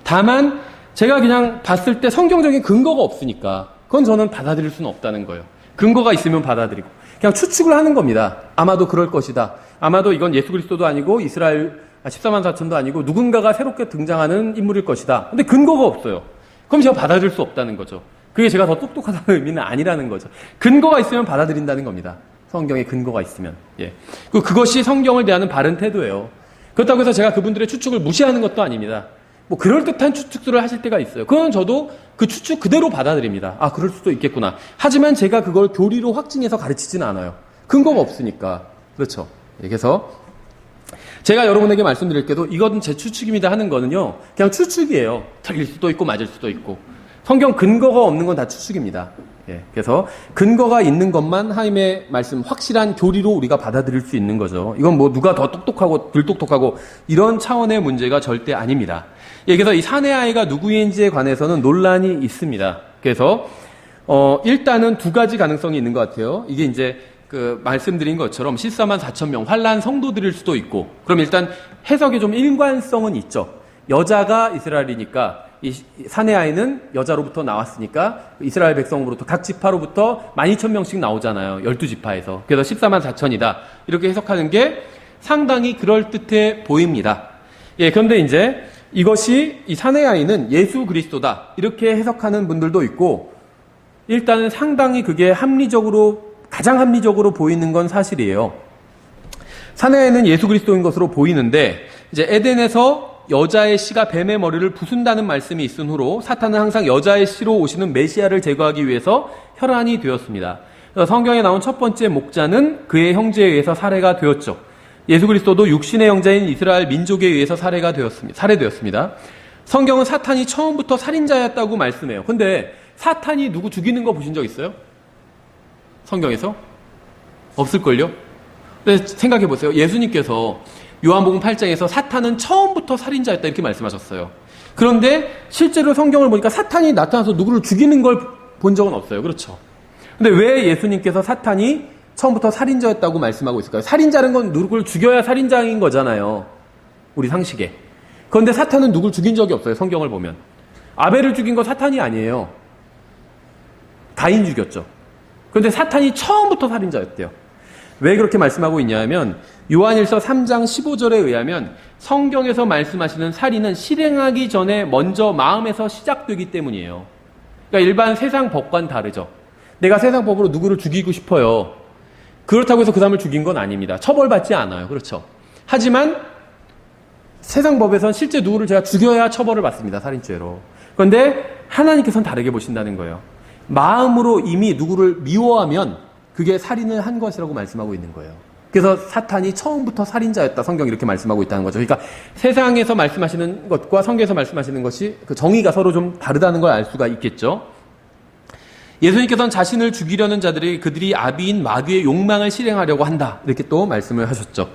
다만 제가 그냥 봤을 때 성경적인 근거가 없으니까 그건 저는 받아들일 수는 없다는 거예요. 근거가 있으면 받아들이고 그냥 추측을 하는 겁니다. 아마도 그럴 것이다. 아마도 이건 예수 그리스도도 아니고 이스라엘 14만 4천도 아니고 누군가가 새롭게 등장하는 인물일 것이다. 근데 근거가 없어요. 그럼 제가 받아들일 수 없다는 거죠. 그게 제가 더 똑똑하다는 의미는 아니라는 거죠. 근거가 있으면 받아들인다는 겁니다. 성경에 근거가 있으면. 예. 그것이 성경을 대하는 바른 태도예요. 그렇다고 해서 제가 그분들의 추측을 무시하는 것도 아닙니다. 뭐 그럴듯한 추측들을 하실 때가 있어요. 그건 저도 그 추측 그대로 받아들입니다. 아, 그럴 수도 있겠구나. 하지만 제가 그걸 교리로 확증해서 가르치지는 않아요. 근거가 없으니까. 그렇죠. 예, 그래서 제가 여러분에게 말씀드릴 때도 이건 제 추측입니다 하는 거는요. 그냥 추측이에요. 틀릴 수도 있고 맞을 수도 있고. 성경 근거가 없는 건 다 추측입니다. 예, 그래서 근거가 있는 것만 하나님의 말씀 확실한 교리로 우리가 받아들일 수 있는 거죠. 이건 뭐 누가 더 똑똑하고 덜 똑똑하고 이런 차원의 문제가 절대 아닙니다. 예, 그래서 이 사내 아이가 누구인지에 관해서는 논란이 있습니다. 그래서 일단은 두 가지 가능성이 있는 것 같아요. 이게 이제 그 말씀드린 것처럼 14만 4천 명 환란 성도들일 수도 있고, 그럼 일단 해석에 좀 일관성은 있죠. 여자가 이스라엘이니까 이 사내 아이는 여자로부터 나왔으니까 이스라엘 백성으로부터 각 지파로부터 12,000명씩 나오잖아요. 12지파에서. 그래서 14만 4천이다. 이렇게 해석하는 게 상당히 그럴듯해 보입니다. 예, 그런데 이제 이것이 이 사내 아이는 예수 그리스도다. 이렇게 해석하는 분들도 있고, 일단은 상당히 그게 가장 합리적으로 보이는 건 사실이에요. 사내 아이는 예수 그리스도인 것으로 보이는데, 이제 에덴에서 여자의 씨가 뱀의 머리를 부순다는 말씀이 있은 후로 사탄은 항상 여자의 씨로 오시는 메시아를 제거하기 위해서 혈안이 되었습니다. 성경에 나온 첫 번째 목자는 그의 형제에 의해서 살해가 되었죠. 예수 그리스도도 육신의 형제인 이스라엘 민족에 의해서 살해되었습니다. 성경은 사탄이 처음부터 살인자였다고 말씀해요. 근데 사탄이 누구 죽이는 거 보신 적 있어요? 성경에서? 없을걸요? 근데 생각해 보세요. 예수님께서 요한복음 8장에서 사탄은 처음부터 살인자였다 이렇게 말씀하셨어요. 그런데 실제로 성경을 보니까 사탄이 나타나서 누구를 죽이는 걸 본 적은 없어요. 그렇죠? 근데 왜 예수님께서 사탄이 처음부터 살인자였다고 말씀하고 있을까요? 살인자는 건 누구를 죽여야 살인자인 거잖아요. 우리 상식에. 그런데 사탄은 누구를 죽인 적이 없어요. 성경을 보면. 아벨을 죽인 거 사탄이 아니에요. 가인 죽였죠. 그런데 사탄이 처음부터 살인자였대요. 왜 그렇게 말씀하고 있냐면 요한일서 3장 15절에 의하면 성경에서 말씀하시는 살인은 실행하기 전에 먼저 마음에서 시작되기 때문이에요. 그러니까 일반 세상 법과는 다르죠. 내가 세상 법으로 누구를 죽이고 싶어요. 그렇다고 해서 그 사람을 죽인 건 아닙니다. 처벌받지 않아요. 그렇죠. 하지만 세상 법에선 실제 누구를 제가 죽여야 처벌을 받습니다. 살인죄로. 그런데 하나님께서는 다르게 보신다는 거예요. 마음으로 이미 누구를 미워하면 그게 살인을 한 것이라고 말씀하고 있는 거예요. 그래서 사탄이 처음부터 살인자였다. 성경이 이렇게 말씀하고 있다는 거죠. 그러니까 세상에서 말씀하시는 것과 성경에서 말씀하시는 것이 그 정의가 서로 좀 다르다는 걸 알 수가 있겠죠. 예수님께서는 자신을 죽이려는 자들이 그들이 아비인 마귀의 욕망을 실행하려고 한다. 이렇게 또 말씀을 하셨죠.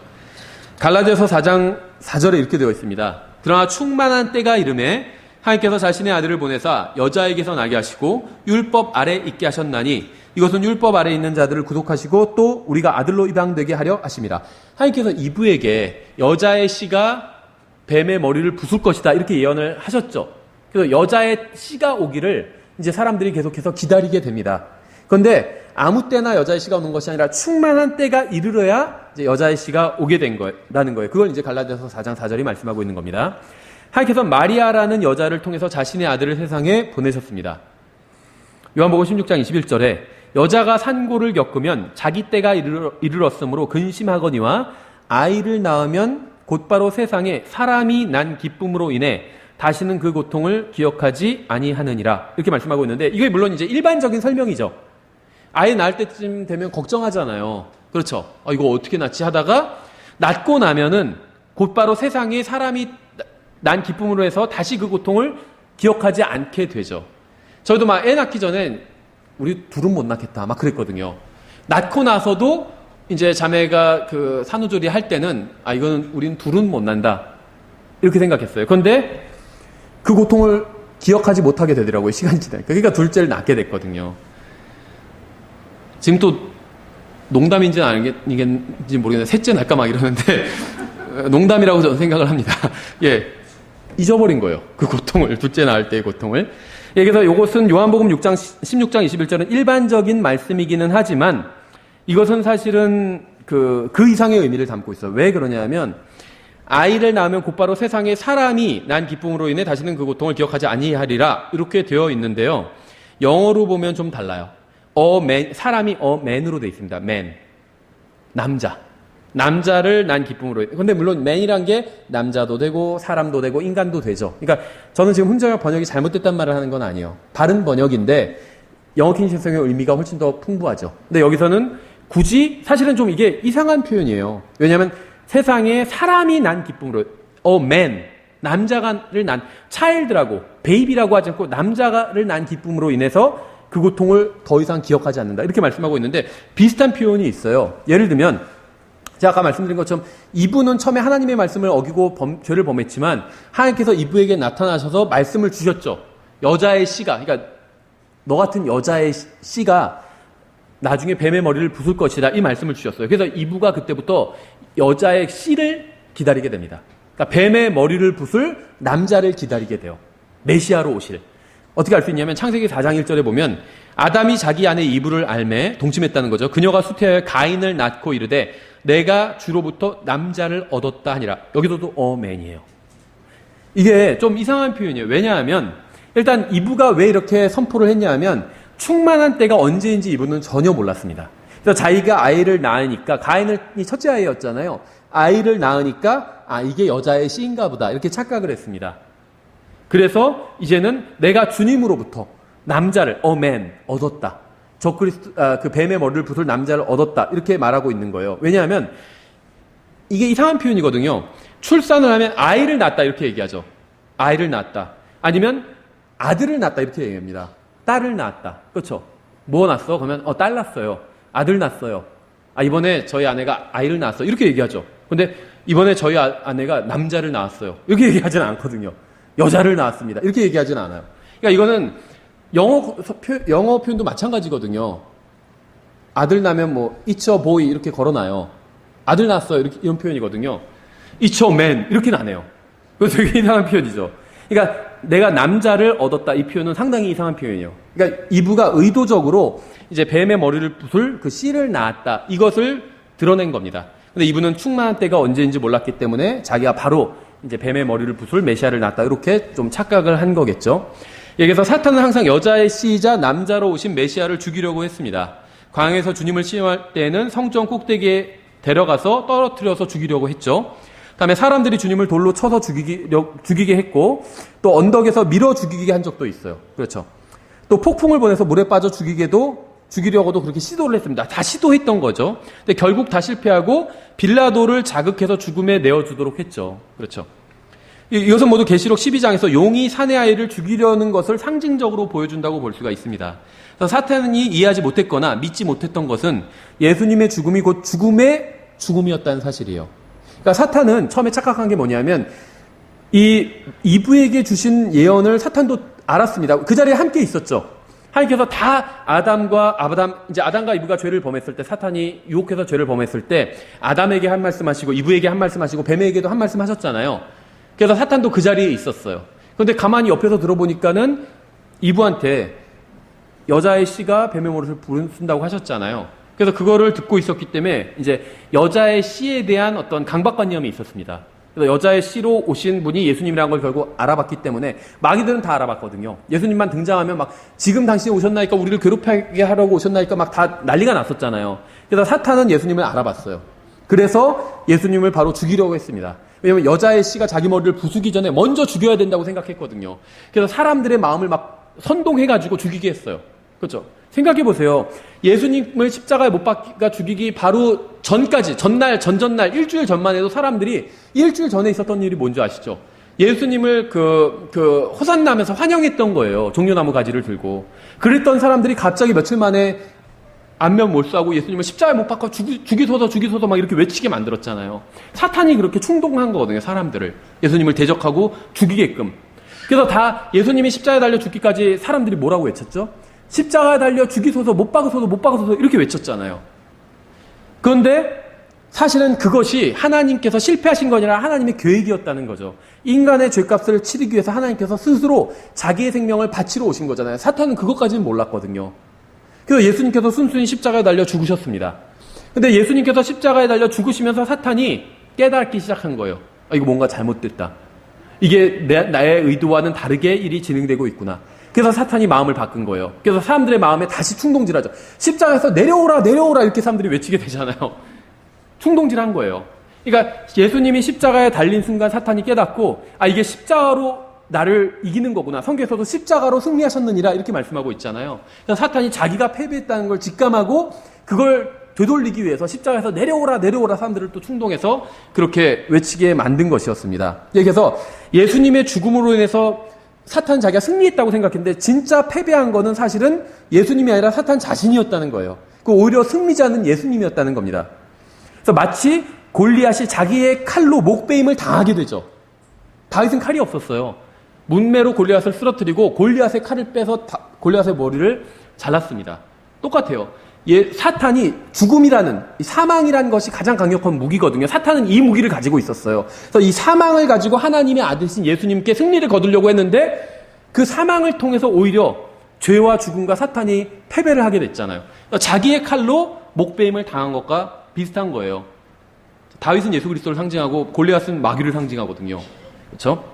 갈라디아서 4장 4절에 이렇게 되어 있습니다. 그러나 충만한 때가 이르매 하나님께서 자신의 아들을 보내사 여자에게서 나게 하시고 율법 아래 있게 하셨나니 이것은 율법 아래 있는 자들을 구속하시고 또 우리가 아들로 입양되게 하려 하심이라. 하나님께서 이브에게 여자의 씨가 뱀의 머리를 부술 것이다 이렇게 예언을 하셨죠. 그래서 여자의 씨가 오기를 이제 사람들이 계속해서 기다리게 됩니다. 그런데 아무 때나 여자의 씨가 오는 것이 아니라 충만한 때가 이르러야 이제 여자의 씨가 오게 된 거라는 거예요. 그걸 이제 갈라디아서 4장 4절이 말씀하고 있는 겁니다. 하나님께서 마리아라는 여자를 통해서 자신의 아들을 세상에 보내셨습니다. 요한복음 16장 21절에 여자가 산고를 겪으면 자기 때가 이르렀으므로 근심하거니와 아이를 낳으면 곧바로 세상에 사람이 난 기쁨으로 인해 다시는 그 고통을 기억하지 아니하느니라 이렇게 말씀하고 있는데 이게 물론 이제 일반적인 설명이죠. 아이 낳을 때쯤 되면 걱정하잖아요. 그렇죠. 이거 어떻게 낳지 하다가 낳고 나면은 곧바로 세상에 사람이 난 기쁨으로 해서 다시 그 고통을 기억하지 않게 되죠. 저희도 막 애 낳기 전에 우리 둘은 못 낳겠다 막 그랬거든요. 낳고 나서도 이제 자매가 그 산후조리 할 때는 이거는 우린 둘은 못 난다 이렇게 생각했어요. 그런데 그 고통을 기억하지 못하게 되더라고요. 시간이 지나니까. 그러니까 둘째를 낳게 됐거든요. 지금 또 농담인지는 아니겠는지 모르겠는데 셋째 날까 막 이러는데 농담이라고 저는 생각을 합니다. 예, 잊어버린 거예요. 그 고통을, 둘째 낳을 때의 고통을. 예, 그래서 이것은 요한복음 16장 21절은 일반적인 말씀이기는 하지만 이것은 사실은 그 이상의 의미를 담고 있어요. 왜 그러냐면 아이를 낳으면 곧바로 세상에 사람이 난 기쁨으로 인해 다시는 그 고통을 기억하지 아니하리라 이렇게 되어 있는데요. 영어로 보면 좀 달라요. 사람이 man으로 되어 있습니다. man. 남자를 난 기쁨으로. 근데 물론 man이란 게 남자도 되고 사람도 되고 인간도 되죠. 그러니까 저는 지금 훈정역 번역이 잘못됐단 말을 하는 건 아니에요. 바른 번역인데 영어 킹신성의 의미가 훨씬 더 풍부하죠. 근데 여기서는 굳이 사실은 좀 이게 이상한 표현이에요. 왜냐하면 세상에 사람이 난 기쁨으로 man, 남자를 난 child라고 베이비라고 하지 않고 남자를 난 기쁨으로 인해서 그 고통을 더 이상 기억하지 않는다 이렇게 말씀하고 있는데 비슷한 표현이 있어요. 예를 들면 제가 아까 말씀드린 것처럼 이브는 처음에 하나님의 말씀을 어기고 죄를 범했지만 하나님께서 이브에게 나타나셔서 말씀을 주셨죠. 여자의 씨가, 그러니까 너 같은 여자의 씨가 나중에 뱀의 머리를 부술 것이다 이 말씀을 주셨어요. 그래서 이브가 그때부터 여자의 씨를 기다리게 됩니다. 그러니까 뱀의 머리를 부술 남자를 기다리게 돼요. 메시아로 오실. 어떻게 알 수 있냐면 창세기 4장 1절에 보면 아담이 자기 아내 이브를 알매 동침했다는 거죠. 그녀가 수태하여 가인을 낳고 이르되 내가 주로부터 남자를 얻었다 하니라. 여기서도 man이에요. 이게 좀 이상한 표현이에요. 왜냐하면 일단 이브가 왜 이렇게 선포를 했냐 하면 충만한 때가 언제인지 이브는 전혀 몰랐습니다. 그래서 자기가 아이를 낳으니까 가인이 첫째 아이였잖아요. 아이를 낳으니까 이게 여자의 씨인가 보다 이렇게 착각을 했습니다. 그래서 이제는 내가 주님으로부터 남자를 man 얻었다. 그 뱀의 머리를 부술 남자를 얻었다. 이렇게 말하고 있는 거예요. 왜냐하면 이게 이상한 표현이거든요. 출산을 하면 아이를 낳았다 이렇게 얘기하죠. 아이를 낳았다. 아니면 아들을 낳았다 이렇게 얘기합니다. 딸을 낳았다. 그렇죠? 뭐 낳았어? 그러면 딸 낳았어요. 아들 낳았어요. 이번에 저희 아내가 아이를 낳았어요. 이렇게 얘기하죠. 근데 이번에 저희 아내가 남자를 낳았어요. 이렇게 얘기하지는 않거든요. 여자를 낳았습니다. 이렇게 얘기하지는 않아요. 그러니까 이거는 영어 표현도 마찬가지거든요. 아들 낳으면 it's a boy 이렇게 걸어놔요. 아들 낳았어요. 이런 표현이거든요. it's a man 이렇게는 안 해요. 그거 되게 이상한 표현이죠. 그러니까 내가 남자를 얻었다 이 표현은 상당히 이상한 표현이에요. 그러니까 이브가 의도적으로 이제 뱀의 머리를 부술 그 씨를 낳았다 이것을 드러낸 겁니다. 근데 이브는 충만한 때가 언제인지 몰랐기 때문에 자기가 바로 이제 뱀의 머리를 부술 메시아를 낳았다 이렇게 좀 착각을 한 거겠죠. 여기서 사탄은 항상 여자의 씨이자 남자로 오신 메시아를 죽이려고 했습니다. 광야에서 주님을 시험할 때는 성전 꼭대기에 데려가서 떨어뜨려서 죽이려고 했죠. 그다음에 사람들이 주님을 돌로 쳐서 죽이게 했고 또 언덕에서 밀어 죽이게 한 적도 있어요. 그렇죠. 또 폭풍을 보내서 물에 빠져 죽이려고도 그렇게 시도를 했습니다. 다 시도했던 거죠. 근데 결국 다 실패하고 빌라도를 자극해서 죽음에 내어주도록 했죠. 그렇죠. 이것은 모두 계시록 12장에서 용이 사내 아이를 죽이려는 것을 상징적으로 보여준다고 볼 수가 있습니다. 그래서 사탄이 이해하지 못했거나 믿지 못했던 것은 예수님의 죽음이 곧 죽음의 죽음이었다는 사실이에요. 그러니까 사탄은 처음에 착각한 게 뭐냐면 이 이브에게 주신 예언을 사탄도 알았습니다. 그 자리에 함께 있었죠. 하나님께서 다 아담과 이브가 죄를 범했을 때 사탄이 유혹해서 죄를 범했을 때 아담에게 한 말씀 하시고 이브에게 한 말씀 하시고 뱀에게도 한 말씀 하셨잖아요. 그래서 사탄도 그 자리에 있었어요. 그런데 가만히 옆에서 들어보니까는 이브한테 여자의 씨가 뱀의 머리를 부른다고 하셨잖아요. 그래서 그거를 듣고 있었기 때문에 이제 여자의 씨에 대한 어떤 강박관념이 있었습니다. 그래서 여자의 씨로 오신 분이 예수님이라는 걸 결국 알아봤기 때문에 마귀들은 다 알아봤거든요. 예수님만 등장하면 막 지금 당신이 오셨나이까 우리를 괴롭히게 하려고 오셨나이까 막 다 난리가 났었잖아요. 그래서 사탄은 예수님을 알아봤어요. 그래서 예수님을 바로 죽이려고 했습니다. 왜냐하면 여자의 씨가 자기 머리를 부수기 전에 먼저 죽여야 된다고 생각했거든요. 그래서 사람들의 마음을 막 선동해가지고 죽이게 했어요. 그렇죠? 생각해보세요. 예수님을 십자가에 못 박아 죽이기 바로 전까지, 전전날, 일주일 전만 해도 사람들이 일주일 전에 있었던 일이 뭔지 아시죠? 예수님을 호산나면서 환영했던 거예요. 종려나무 가지를 들고. 그랬던 사람들이 갑자기 며칠 만에 안면 몰수하고 예수님을 십자가에 못 박아 죽이소서 막 이렇게 외치게 만들었잖아요. 사탄이 그렇게 충동한 거거든요, 사람들을. 예수님을 대적하고 죽이게끔. 그래서 다 예수님이 십자가에 달려 죽기까지 사람들이 뭐라고 외쳤죠? 십자가에 달려 죽이소서, 못 박으소서 이렇게 외쳤잖아요. 그런데 사실은 그것이 하나님께서 실패하신 거 아니라 하나님의 계획이었다는 거죠. 인간의 죄값을 치르기 위해서 하나님께서 스스로 자기의 생명을 바치러 오신 거잖아요. 사탄은 그것까지는 몰랐거든요. 그래서 예수님께서 순순히 십자가에 달려 죽으셨습니다. 근데 예수님께서 십자가에 달려 죽으시면서 사탄이 깨닫기 시작한 거예요. 아, 이거 뭔가 잘못됐다. 이게 나의 의도와는 다르게 일이 진행되고 있구나. 그래서 사탄이 마음을 바꾼 거예요. 그래서 사람들의 마음에 다시 충동질하죠. 십자가에서 내려오라 내려오라 이렇게 사람들이 외치게 되잖아요. 충동질한 거예요. 그러니까 예수님이 십자가에 달린 순간 사탄이 깨닫고 아 이게 십자가로 나를 이기는 거구나. 성경에서도 십자가로 승리하셨느니라 이렇게 말씀하고 있잖아요. 그래서 사탄이 자기가 패배했다는 걸 직감하고 그걸 되돌리기 위해서 십자가에서 내려오라 내려오라 사람들을 또 충동해서 그렇게 외치게 만든 것이었습니다. 그래서 예수님의 죽음으로 인해서 사탄은 자기가 승리했다고 생각했는데 진짜 패배한 거는 사실은 예수님이 아니라 사탄 자신이었다는 거예요. 오히려 승리자는 예수님이었다는 겁니다. 그래서 마치 골리앗이 자기의 칼로 목베임을 당하게 되죠. 다윗은 칼이 없었어요. 문매로 골리앗을 쓰러뜨리고 골리앗의 칼을 빼서 골리앗의 머리를 잘랐습니다. 똑같아요. 사탄이 죽음이라는 사망이라는 것이 가장 강력한 무기거든요. 사탄은 이 무기를 가지고 있었어요. 그래서 이 사망을 가지고 하나님의 아들이신 예수님께 승리를 거두려고 했는데 그 사망을 통해서 오히려 죄와 죽음과 사탄이 패배를 하게 됐잖아요. 그러니까 자기의 칼로 목베임을 당한 것과 비슷한 거예요. 다윗은 예수 그리스도를 상징하고 골리앗은 마귀를 상징하거든요. 그렇죠?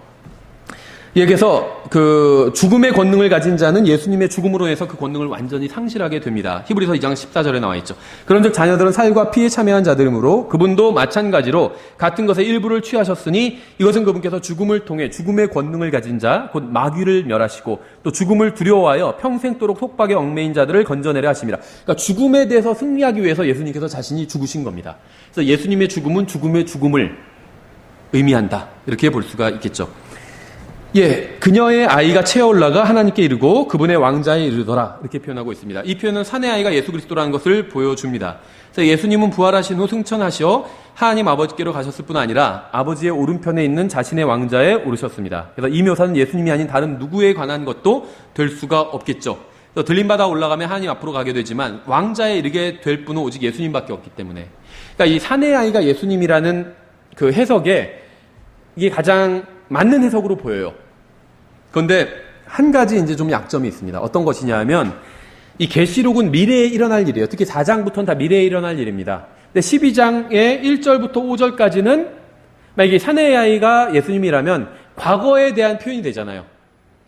여기서 그 죽음의 권능을 가진 자는 예수님의 죽음으로 해서 그 권능을 완전히 상실하게 됩니다. 히브리서 2장 14절에 나와 있죠. 그런즉 자녀들은 살과 피에 참여한 자들이므로 그분도 마찬가지로 같은 것의 일부를 취하셨으니 이것은 그분께서 죽음을 통해 죽음의 권능을 가진 자 곧 마귀를 멸하시고 또 죽음을 두려워하여 평생도록 속박에 얽매인 자들을 건져내려 하심이라. 그러니까 죽음에 대해서 승리하기 위해서 예수님께서 자신이 죽으신 겁니다. 그래서 예수님의 죽음은 죽음의 죽음을 의미한다. 이렇게 볼 수가 있겠죠. 예, 그녀의 아이가 채어 올라가 하나님께 이르고 그분의 왕자에 이르더라 이렇게 표현하고 있습니다. 이 표현은 사내 아이가 예수 그리스도라는 것을 보여줍니다. 그래서 예수님은 부활하신 후 승천하시어 하나님 아버지께로 가셨을 뿐 아니라 아버지의 오른편에 있는 자신의 왕자에 오르셨습니다. 그래서 이 묘사는 예수님이 아닌 다른 누구에 관한 것도 될 수가 없겠죠. 그래서 들림받아 올라가면 하나님 앞으로 가게 되지만 왕자에 이르게 될 분은 오직 예수님밖에 없기 때문에, 그러니까 이 사내 아이가 예수님이라는 그 해석에 이게 가장 맞는 해석으로 보여요. 그런데 한 가지 이제 좀 약점이 있습니다. 어떤 것이냐 하면 이 계시록은 미래에 일어날 일이에요. 특히 4장부터는 다 미래에 일어날 일입니다. 근데 12장의 1절부터 5절까지는 만약에 사내 아이가 예수님이라면 과거에 대한 표현이 되잖아요.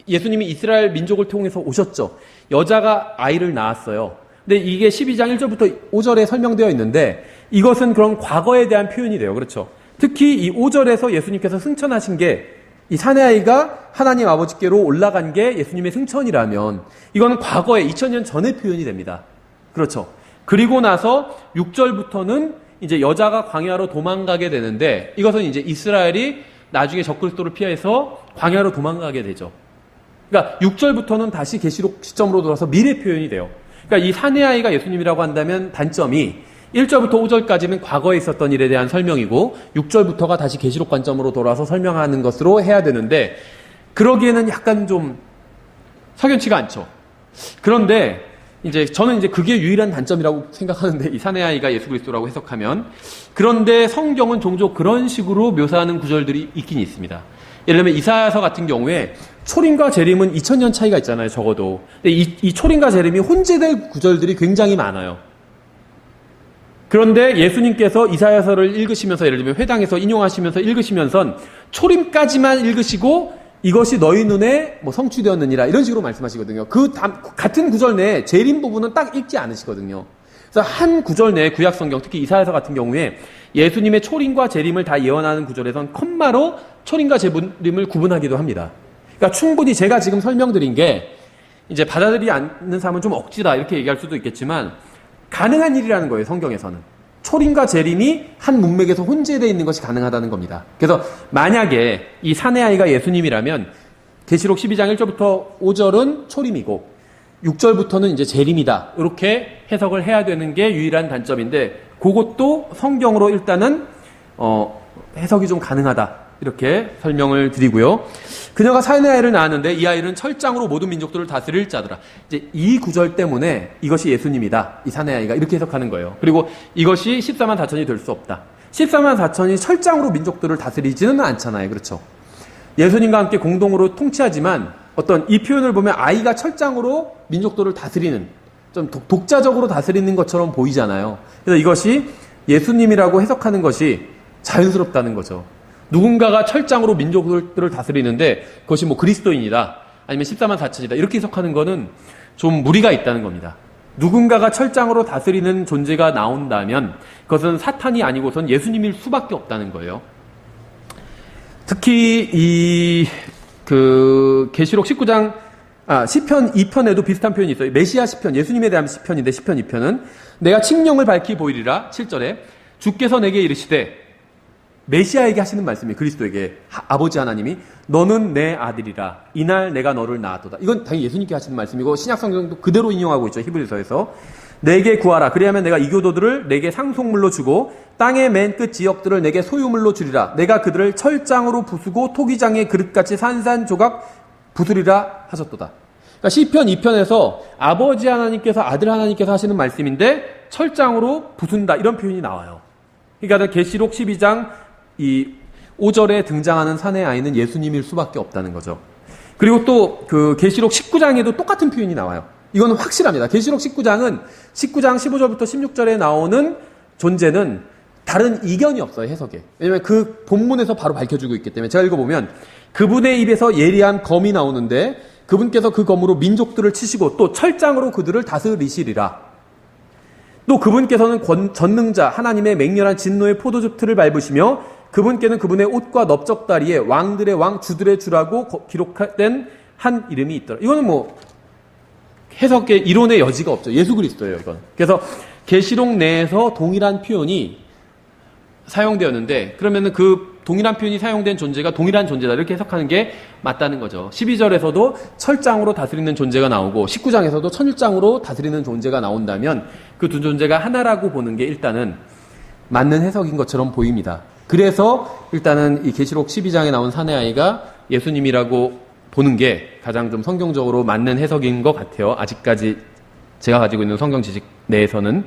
예수님이 이스라엘 민족을 통해서 오셨죠. 여자가 아이를 낳았어요. 근데 이게 12장 1절부터 5절에 설명되어 있는데 이것은 그런 과거에 대한 표현이 돼요. 그렇죠? 특히 이 5절에서 예수님께서 승천하신 게 이 사내아이가 하나님 아버지께로 올라간 게 예수님의 승천이라면 이건 과거에 2000년 전의 표현이 됩니다. 그렇죠. 그리고 나서 6절부터는 이제 여자가 광야로 도망가게 되는데 이것은 이제 이스라엘이 나중에 적그리스도를 피해서 광야로 도망가게 되죠. 그러니까 6절부터는 다시 계시록 시점으로 돌아서 미래 표현이 돼요. 그러니까 이 사내아이가 예수님이라고 한다면 단점이 1절부터 5절까지는 과거에 있었던 일에 대한 설명이고 6절부터가 다시 계시록 관점으로 돌아서 설명하는 것으로 해야 되는데 그러기에는 약간 좀 석연치가 않죠. 그런데 이제 저는 이제 그게 유일한 단점이라고 생각하는데 이 사내아이가 예수 그리스도라고 해석하면, 그런데 성경은 종종 그런 식으로 묘사하는 구절들이 있긴 있습니다. 예를 들면 이사야서 같은 경우에 초림과 재림은 2000년 차이가 있잖아요. 적어도. 근데 이 초림과 재림이 혼재될 구절들이 굉장히 많아요. 그런데 예수님께서 이사야서를 읽으시면서 예를 들면 회당에서 인용하시면서 읽으시면서 초림까지만 읽으시고 이것이 너희 눈에 뭐 성취되었느니라 이런 식으로 말씀하시거든요. 그 같은 구절 내에 재림 부분은 딱 읽지 않으시거든요. 그래서 한 구절 내에 구약성경 특히 이사야서 같은 경우에 예수님의 초림과 재림을 다 예언하는 구절에선 콤마로 초림과 재림을 구분하기도 합니다. 그러니까 충분히 제가 지금 설명드린 게 이제 받아들이지 않는 사람은 좀 억지다 이렇게 얘기할 수도 있겠지만 가능한 일이라는 거예요. 성경에서는 초림과 재림이 한 문맥에서 혼재되어 있는 것이 가능하다는 겁니다. 그래서 만약에 이 사내아이가 예수님이라면 계시록 12장 1절부터 5절은 초림이고 6절부터는 이제 재림이다 이렇게 해석을 해야 되는 게 유일한 단점인데 그것도 성경으로 일단은 해석이 좀 가능하다 이렇게 설명을 드리고요. 그녀가 사내 아이를 낳았는데 이 아이는 철장으로 모든 민족들을 다스릴 자더라. 이제 이 구절 때문에 이것이 예수님이다. 이 사내 아이가 이렇게 해석하는 거예요. 그리고 이것이 14만 4천이 될 수 없다. 14만 4천이 철장으로 민족들을 다스리지는 않잖아요. 그렇죠? 예수님과 함께 공동으로 통치하지만 어떤 이 표현을 보면 아이가 철장으로 민족들을 다스리는, 좀 독자적으로 다스리는 것처럼 보이잖아요. 그래서 이것이 예수님이라고 해석하는 것이 자연스럽다는 거죠. 누군가가 철장으로 민족들을 다스리는데 그것이 뭐 그리스도인이다, 아니면 14만 4천이다 이렇게 해석하는 거는 좀 무리가 있다는 겁니다. 누군가가 철장으로 다스리는 존재가 나온다면 그것은 사탄이 아니고선 예수님일 수밖에 없다는 거예요. 특히 계시록 19장 시편 2편에도 비슷한 표현이 있어요. 메시아 시편, 예수님에 대한 시편인데 시편 2편은 내가 칙령을 밝히 보이리라. 7절에 주께서 내게 이르시되, 메시아에게 하시는 말씀이 그리스도에게 아버지 하나님이 너는 내 아들이라 이날 내가 너를 낳았도다. 이건 당연히 예수님께 하시는 말씀이고 신약 성경도 그대로 인용하고 있죠. 히브리서에서 내게 구하라 그리하면 내가 이교도들을 내게 상속물로 주고 땅의 맨 끝 지역들을 내게 소유물로 주리라. 내가 그들을 철장으로 부수고 토기장의 그릇같이 산산조각 부수리라 하셨도다. 그러니까 시편 2편에서 아버지 하나님께서 아들 하나님께서 하시는 말씀인데 철장으로 부순다 이런 표현이 나와요. 그러니까 계시록 12장 이 5절에 등장하는 사내 아이는 예수님일 수밖에 없다는 거죠. 그리고 또 계시록 19장에도 똑같은 표현이 나와요. 이거는 확실합니다. 계시록 19장은 19장 15절부터 16절에 나오는 존재는 다른 이견이 없어요, 해석에. 왜냐하면 그 본문에서 바로 밝혀주고 있기 때문에. 제가 읽어보면 그분의 입에서 예리한 검이 나오는데 그분께서 그 검으로 민족들을 치시고 또 철장으로 그들을 다스리시리라. 또 그분께서는 전능자 하나님의 맹렬한 진노의 포도즙 틀을 밟으시며 그분께는 그분의 옷과 넓적다리에 왕들의 왕 주들의 주라고 기록된 한 이름이 있더라. 이거는 뭐 해석의 이론의 여지가 없죠. 예수 그리스도예요, 이건. 그래서 계시록 내에서 동일한 표현이 사용되었는데 그러면은 그 동일한 표현이 사용된 존재가 동일한 존재다 이렇게 해석하는 게 맞다는 거죠. 12절에서도 철장으로 다스리는 존재가 나오고 19장에서도 천일장으로 다스리는 존재가 나온다면 그 두 존재가 하나라고 보는 게 일단은 맞는 해석인 것처럼 보입니다. 그래서 일단은 이 계시록 12장에 나온 사내 아이가 예수님이라고 보는 게 가장 좀 성경적으로 맞는 해석인 것 같아요. 아직까지 제가 가지고 있는 성경 지식 내에서는.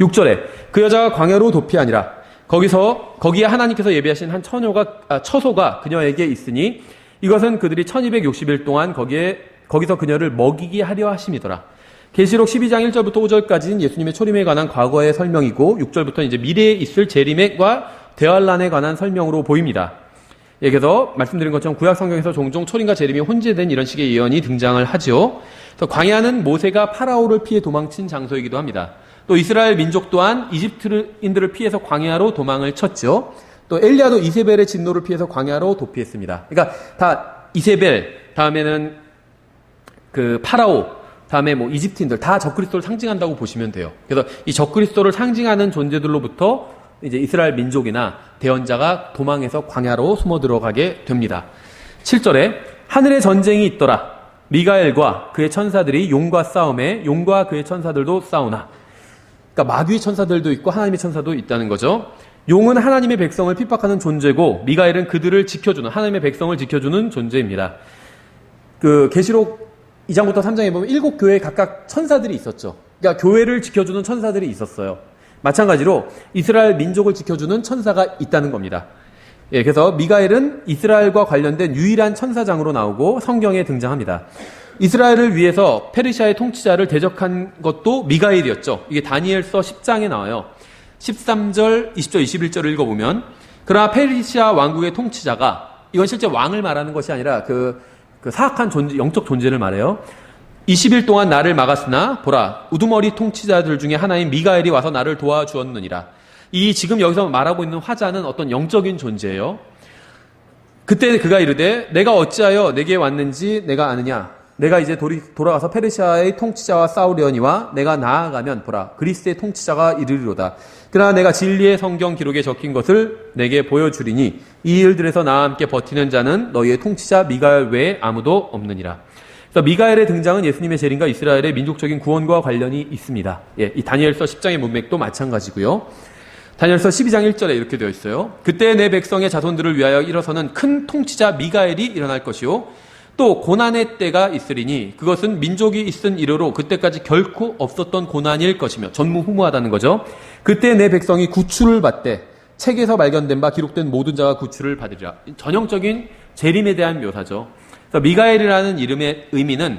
6절에 그 여자가 광야로 도피하니라. 거기에 하나님께서 예비하신 한 처소가 그녀에게 있으니 이것은 그들이 1260일 동안 거기서 그녀를 먹이게 하려 하심이더라. 계시록 12장 1절부터 5절까지는 예수님의 초림에 관한 과거의 설명이고 6절부터 이제 미래에 있을 재림과 대환란에 관한 설명으로 보입니다. 예, 그래서 말씀드린 것처럼 구약 성경에서 종종 초림과 재림이 혼재된 이런 식의 예언이 등장을 하죠. 그래서 광야는 모세가 파라오를 피해 도망친 장소이기도 합니다. 또 이스라엘 민족 또한 이집트인들을 피해서 광야로 도망을 쳤죠. 또 엘리야도 이세벨의 진노를 피해서 광야로 도피했습니다. 그러니까 다 이세벨, 다음에는 그 파라오, 다음에 뭐 이집트인들 다 적그리스도를 상징한다고 보시면 돼요. 그래서 이 적그리스도를 상징하는 존재들로부터 이제 이스라엘 민족이나 대언자가 도망해서 광야로 숨어 들어가게 됩니다. 7절에 하늘에 전쟁이 있더라. 미가엘과 그의 천사들이 용과 싸움에 용과 그의 천사들도 싸우나. 그러니까 마귀의 천사들도 있고 하나님의 천사도 있다는 거죠. 용은 하나님의 백성을 핍박하는 존재고 미가엘은 그들을 지켜주는 하나님의 백성을 지켜주는 존재입니다. 계시록 2장부터 3장에 보면 7교회에 각각 천사들이 있었죠. 그러니까 교회를 지켜주는 천사들이 있었어요. 마찬가지로 이스라엘 민족을 지켜주는 천사가 있다는 겁니다. 예, 그래서 미가엘은 이스라엘과 관련된 유일한 천사장으로 나오고 성경에 등장합니다. 이스라엘을 위해서 페르시아의 통치자를 대적한 것도 미가엘이었죠. 이게 다니엘서 10장에 나와요. 13절, 20절, 21절을 읽어보면 그러나 페르시아 왕국의 통치자가 이건 실제 왕을 말하는 것이 아니라 그 사악한 존재, 영적 존재를 말해요. 20일 동안 나를 막았으나 보라 우두머리 통치자들 중에 하나인 미가엘이 와서 나를 도와주었느니라. 이 지금 여기서 말하고 있는 화자는 어떤 영적인 존재예요. 그때 그가 이르되 내가 어찌하여 내게 왔는지 내가 아느냐. 내가 이제 돌아가서 페르시아의 통치자와 싸우려니와 내가 나아가면 보라 그리스의 통치자가 이르리로다. 그러나 내가 진리의 성경 기록에 적힌 것을 내게 보여주리니 이 일들에서 나와 함께 버티는 자는 너희의 통치자 미가엘 외에 아무도 없느니라. 그래서 미가엘의 등장은 예수님의 재림과 이스라엘의 민족적인 구원과 관련이 있습니다. 예, 이 다니엘서 10장의 문맥도 마찬가지고요. 다니엘서 12장 1절에 이렇게 되어 있어요. 그때 내 백성의 자손들을 위하여 일어서는 큰 통치자 미가엘이 일어날 것이요 또 고난의 때가 있으리니 그것은 민족이 있은 이래로 그때까지 결코 없었던 고난일 것이며 전무후무하다는 거죠. 그때 내 백성이 구출을 받되 책에서 발견된 바 기록된 모든 자가 구출을 받으리라. 전형적인 재림에 대한 묘사죠. 그래서 미가엘이라는 이름의 의미는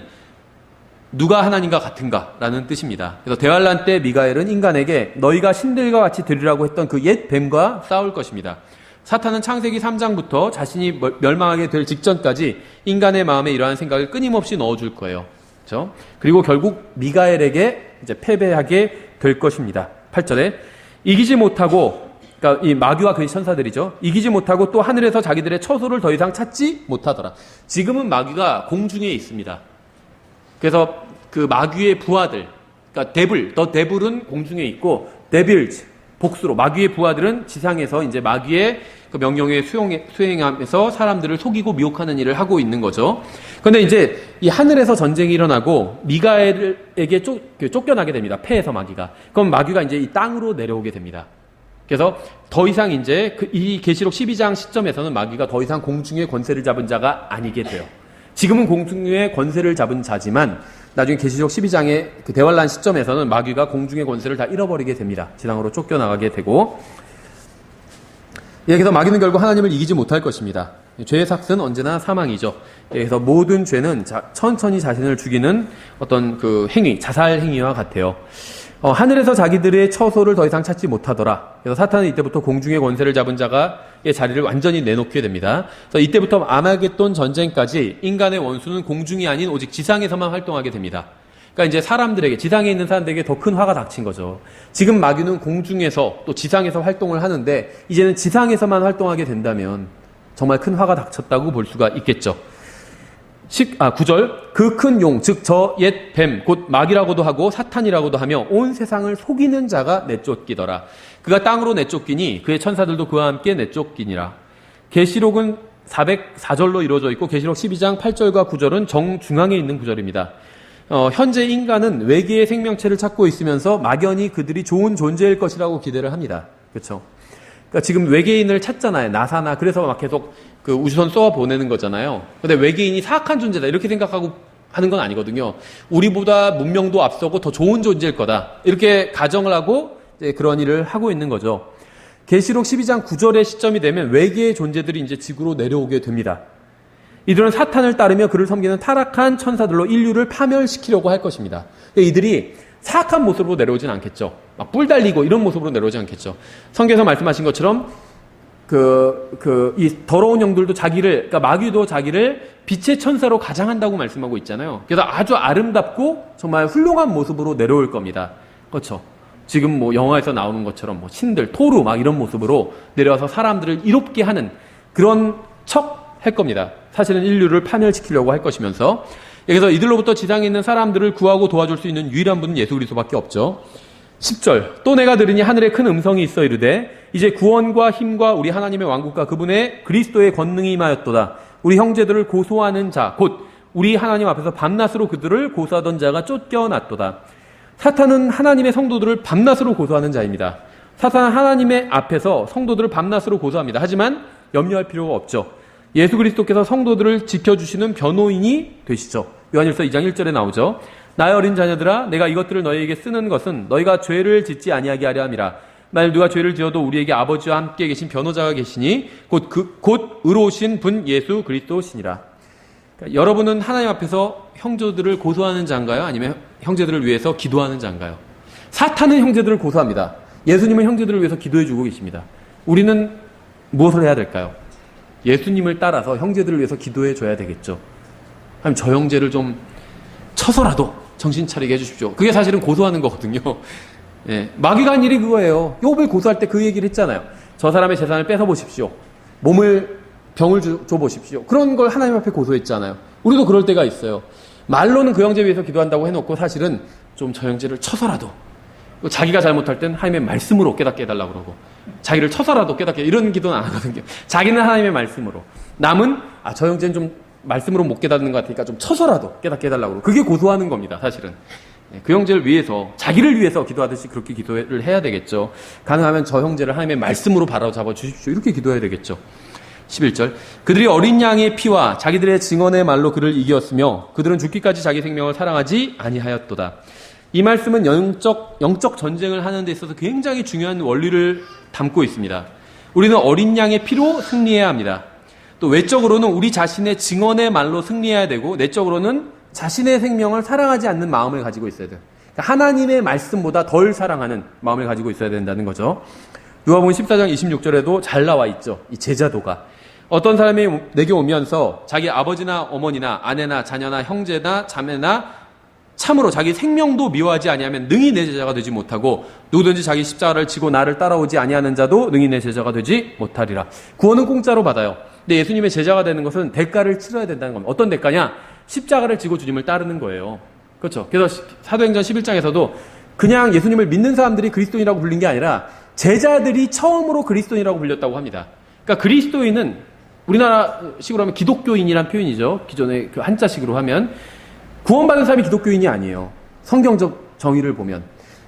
누가 하나님과 같은가 라는 뜻입니다. 그래서 대환란 때 미가엘은 인간에게 너희가 신들과 같이 되리라고 했던 그 옛 뱀과 싸울 것입니다. 사탄은 창세기 3장부터 자신이 멸망하게 될 직전까지 인간의 마음에 이러한 생각을 끊임없이 넣어줄 거예요. 그렇죠? 그리고 결국 미가엘에게 이제 패배하게 될 것입니다. 8절에 이기지 못하고, 그러니까 이 마귀와 그의 천사들이죠. 이기지 못하고 또 하늘에서 자기들의 처소를 더 이상 찾지 못하더라. 지금은 마귀가 공중에 있습니다. 그래서 그 마귀의 부하들, 그러니까 더 데블은 공중에 있고 데빌즈 복수로 마귀의 부하들은 지상에서 이제 마귀의 그 명령에 수행하면서 사람들을 속이고 미혹하는 일을 하고 있는 거죠. 그런데 이제 이 하늘에서 전쟁이 일어나고 미가엘에게 쫓겨나게 됩니다. 패해서 마귀가. 그럼 마귀가 이제 이 땅으로 내려오게 됩니다. 그래서 더 이상 이제 이 계시록 12장 시점에서는 마귀가 더 이상 공중의 권세를 잡은 자가 아니게 돼요. 지금은 공중의 권세를 잡은 자지만 나중에 계시록 12장의 그 대환란 시점에서는 마귀가 공중의 권세를 다 잃어버리게 됩니다. 지상으로 쫓겨나가게 되고, 그래서 마귀는 결국 하나님을 이기지 못할 것입니다. 죄의 삭은 언제나 사망이죠. 그래서 모든 죄는 천천히 자신을 죽이는 어떤 그 행위, 자살 행위와 같아요. 하늘에서 자기들의 처소를 더 이상 찾지 못하더라. 그래서 사탄은 이때부터 공중의 권세를 잡은 자가의 자리를 완전히 내놓게 됩니다. 그래서 이때부터 아마겟돈 전쟁까지 인간의 원수는 공중이 아닌 오직 지상에서만 활동하게 됩니다. 그러니까 이제 사람들에게, 지상에 있는 사람들에게 더 큰 화가 닥친 거죠. 지금 마귀는 공중에서 또 지상에서 활동을 하는데 이제는 지상에서만 활동하게 된다면 정말 큰 화가 닥쳤다고 볼 수가 있겠죠. 9절 그 큰 용 즉 저 옛 뱀 곧 마귀라고도 하고 사탄이라고도 하며 온 세상을 속이는 자가 내쫓기더라. 그가 땅으로 내쫓기니 그의 천사들도 그와 함께 내쫓기니라. 계시록은 404절로 이루어져 있고 계시록 12장 8절과 9절은 정중앙에 있는 구절입니다. 현재 인간은 외계의 생명체를 찾고 있으면서 막연히 그들이 좋은 존재일 것이라고 기대를 합니다. 그렇죠? 그러니까 지금 외계인을 찾잖아요. 나사나. 그래서 막 계속 그 우주선 쏘아 보내는 거잖아요. 근데 외계인이 사악한 존재다 이렇게 생각하고 하는 건 아니거든요. 우리보다 문명도 앞서고 더 좋은 존재일 거다. 이렇게 가정을 하고 이제 그런 일을 하고 있는 거죠. 계시록 12장 9절의 시점이 되면 외계의 존재들이 이제 지구로 내려오게 됩니다. 이들은 사탄을 따르며 그를 섬기는 타락한 천사들로 인류를 파멸시키려고 할 것입니다. 이들이 사악한 모습으로 내려오진 않겠죠. 막 뿔 달리고 이런 모습으로 내려오지 않겠죠. 성경에서 말씀하신 것처럼 이 더러운 영들도 그러니까 마귀도 자기를 빛의 천사로 가장한다고 말씀하고 있잖아요. 그래서 아주 아름답고 정말 훌륭한 모습으로 내려올 겁니다. 그렇죠. 지금 뭐 영화에서 나오는 것처럼 뭐 신들, 토르 막 이런 모습으로 내려와서 사람들을 이롭게 하는 그런 척 할 겁니다. 사실은 인류를 파멸시키려고 할 것이면서. 그래서 이들로부터 지상에 있는 사람들을 구하고 도와줄 수 있는 유일한 분은 예수 그리스도밖에 없죠. 10절 또 내가 들으니 하늘에 큰 음성이 있어 이르되 이제 구원과 힘과 우리 하나님의 왕국과 그분의 그리스도의 권능이 임하였도다. 우리 형제들을 고소하는 자 곧 우리 하나님 앞에서 밤낮으로 그들을 고소하던 자가 쫓겨났도다. 사탄은 하나님의 성도들을 밤낮으로 고소하는 자입니다. 사탄은 하나님의 앞에서 성도들을 밤낮으로 고소합니다. 하지만 염려할 필요가 없죠. 예수 그리스도께서 성도들을 지켜주시는 변호인이 되시죠. 요한일서 2장 1절에 나오죠. 나의 어린 자녀들아 내가 이것들을 너희에게 쓰는 것은 너희가 죄를 짓지 아니하게 하려 함이라. 만일 누가 죄를 지어도 우리에게 아버지와 함께 계신 변호자가 계시니 곧 의로우신 분 예수 그리스도시니라. 그러니까 여러분은 하나님 앞에서 형제들을 고소하는 자인가요? 아니면 형제들을 위해서 기도하는 자인가요? 사탄은 형제들을 고소합니다. 예수님은 형제들을 위해서 기도해주고 계십니다. 우리는 무엇을 해야 될까요? 예수님을 따라서 형제들을 위해서 기도해 줘야 되겠죠. 아니면 저 형제를 좀 쳐서라도 정신 차리게 해주십시오. 그게 사실은 고소하는 거거든요. 예, 마귀가 한 일이 그거예요. 욥을 고소할 때 그 얘기를 했잖아요. 저 사람의 재산을 뺏어 보십시오. 병을 줘 보십시오. 그런 걸 하나님 앞에 고소했잖아요. 우리도 그럴 때가 있어요. 말로는 그 형제 위해서 기도한다고 해놓고 사실은 좀 저 형제를 쳐서라도 자기가 잘못할 땐 하나님의 말씀으로 깨닫게 해달라고 그러고 자기를 쳐서라도 깨닫게 이런 기도는 안 하거든요. 자기는 하나님의 말씀으로 남은 저 형제는 좀 말씀으로 못 깨닫는 것 같으니까 좀 쳐서라도 깨닫게 해달라고 그러고 그게 고소하는 겁니다. 사실은 그 형제를 위해서, 자기를 위해서 기도하듯이 그렇게 기도를 해야 되겠죠. 가능하면 저 형제를 하나님의 말씀으로 바로잡아 주십시오. 이렇게 기도해야 되겠죠. 11절. 그들이 어린 양의 피와 자기들의 증언의 말로 그를 이겼으며 그들은 죽기까지 자기 생명을 사랑하지 아니하였도다. 이 말씀은 영적 전쟁을 하는 데 있어서 굉장히 중요한 원리를 담고 있습니다. 우리는 어린 양의 피로 승리해야 합니다. 또 외적으로는 우리 자신의 증언의 말로 승리해야 되고, 내적으로는 자신의 생명을 사랑하지 않는 마음을 가지고 있어야 돼요. 그러니까 하나님의 말씀보다 덜 사랑하는 마음을 가지고 있어야 된다는 거죠. 누가복음 14장 26절에도 잘 나와 있죠. 이 제자도가. 어떤 사람이 내게 오면서 자기 아버지나 어머니나 아내나 자녀나 형제나 자매나 참으로 자기 생명도 미워하지 아니하면 능히 내 제자가 되지 못하고, 누구든지 자기 십자가를 지고 나를 따라오지 아니하는 자도 능히 내 제자가 되지 못하리라. 구원은 공짜로 받아요. 근데 예수님의 제자가 되는 것은 대가를 치러야 된다는 겁니다. 어떤 대가냐? 십자가를 지고 주님을 따르는 거예요. 그렇죠. 그래서 사도행전 11장에서도 그냥 예수님을 믿는 사람들이 그리스도인이라고 불린 게 아니라 제자들이 처음으로 그리스도인이라고 불렸다고 합니다. 그러니까 그리스도인은 우리나라식으로 하면 기독교인이란 표현이죠. 기존의 그 한자식으로 하면 구원받은 사람이 기독교인이 아니에요. 성경적 정의를 보면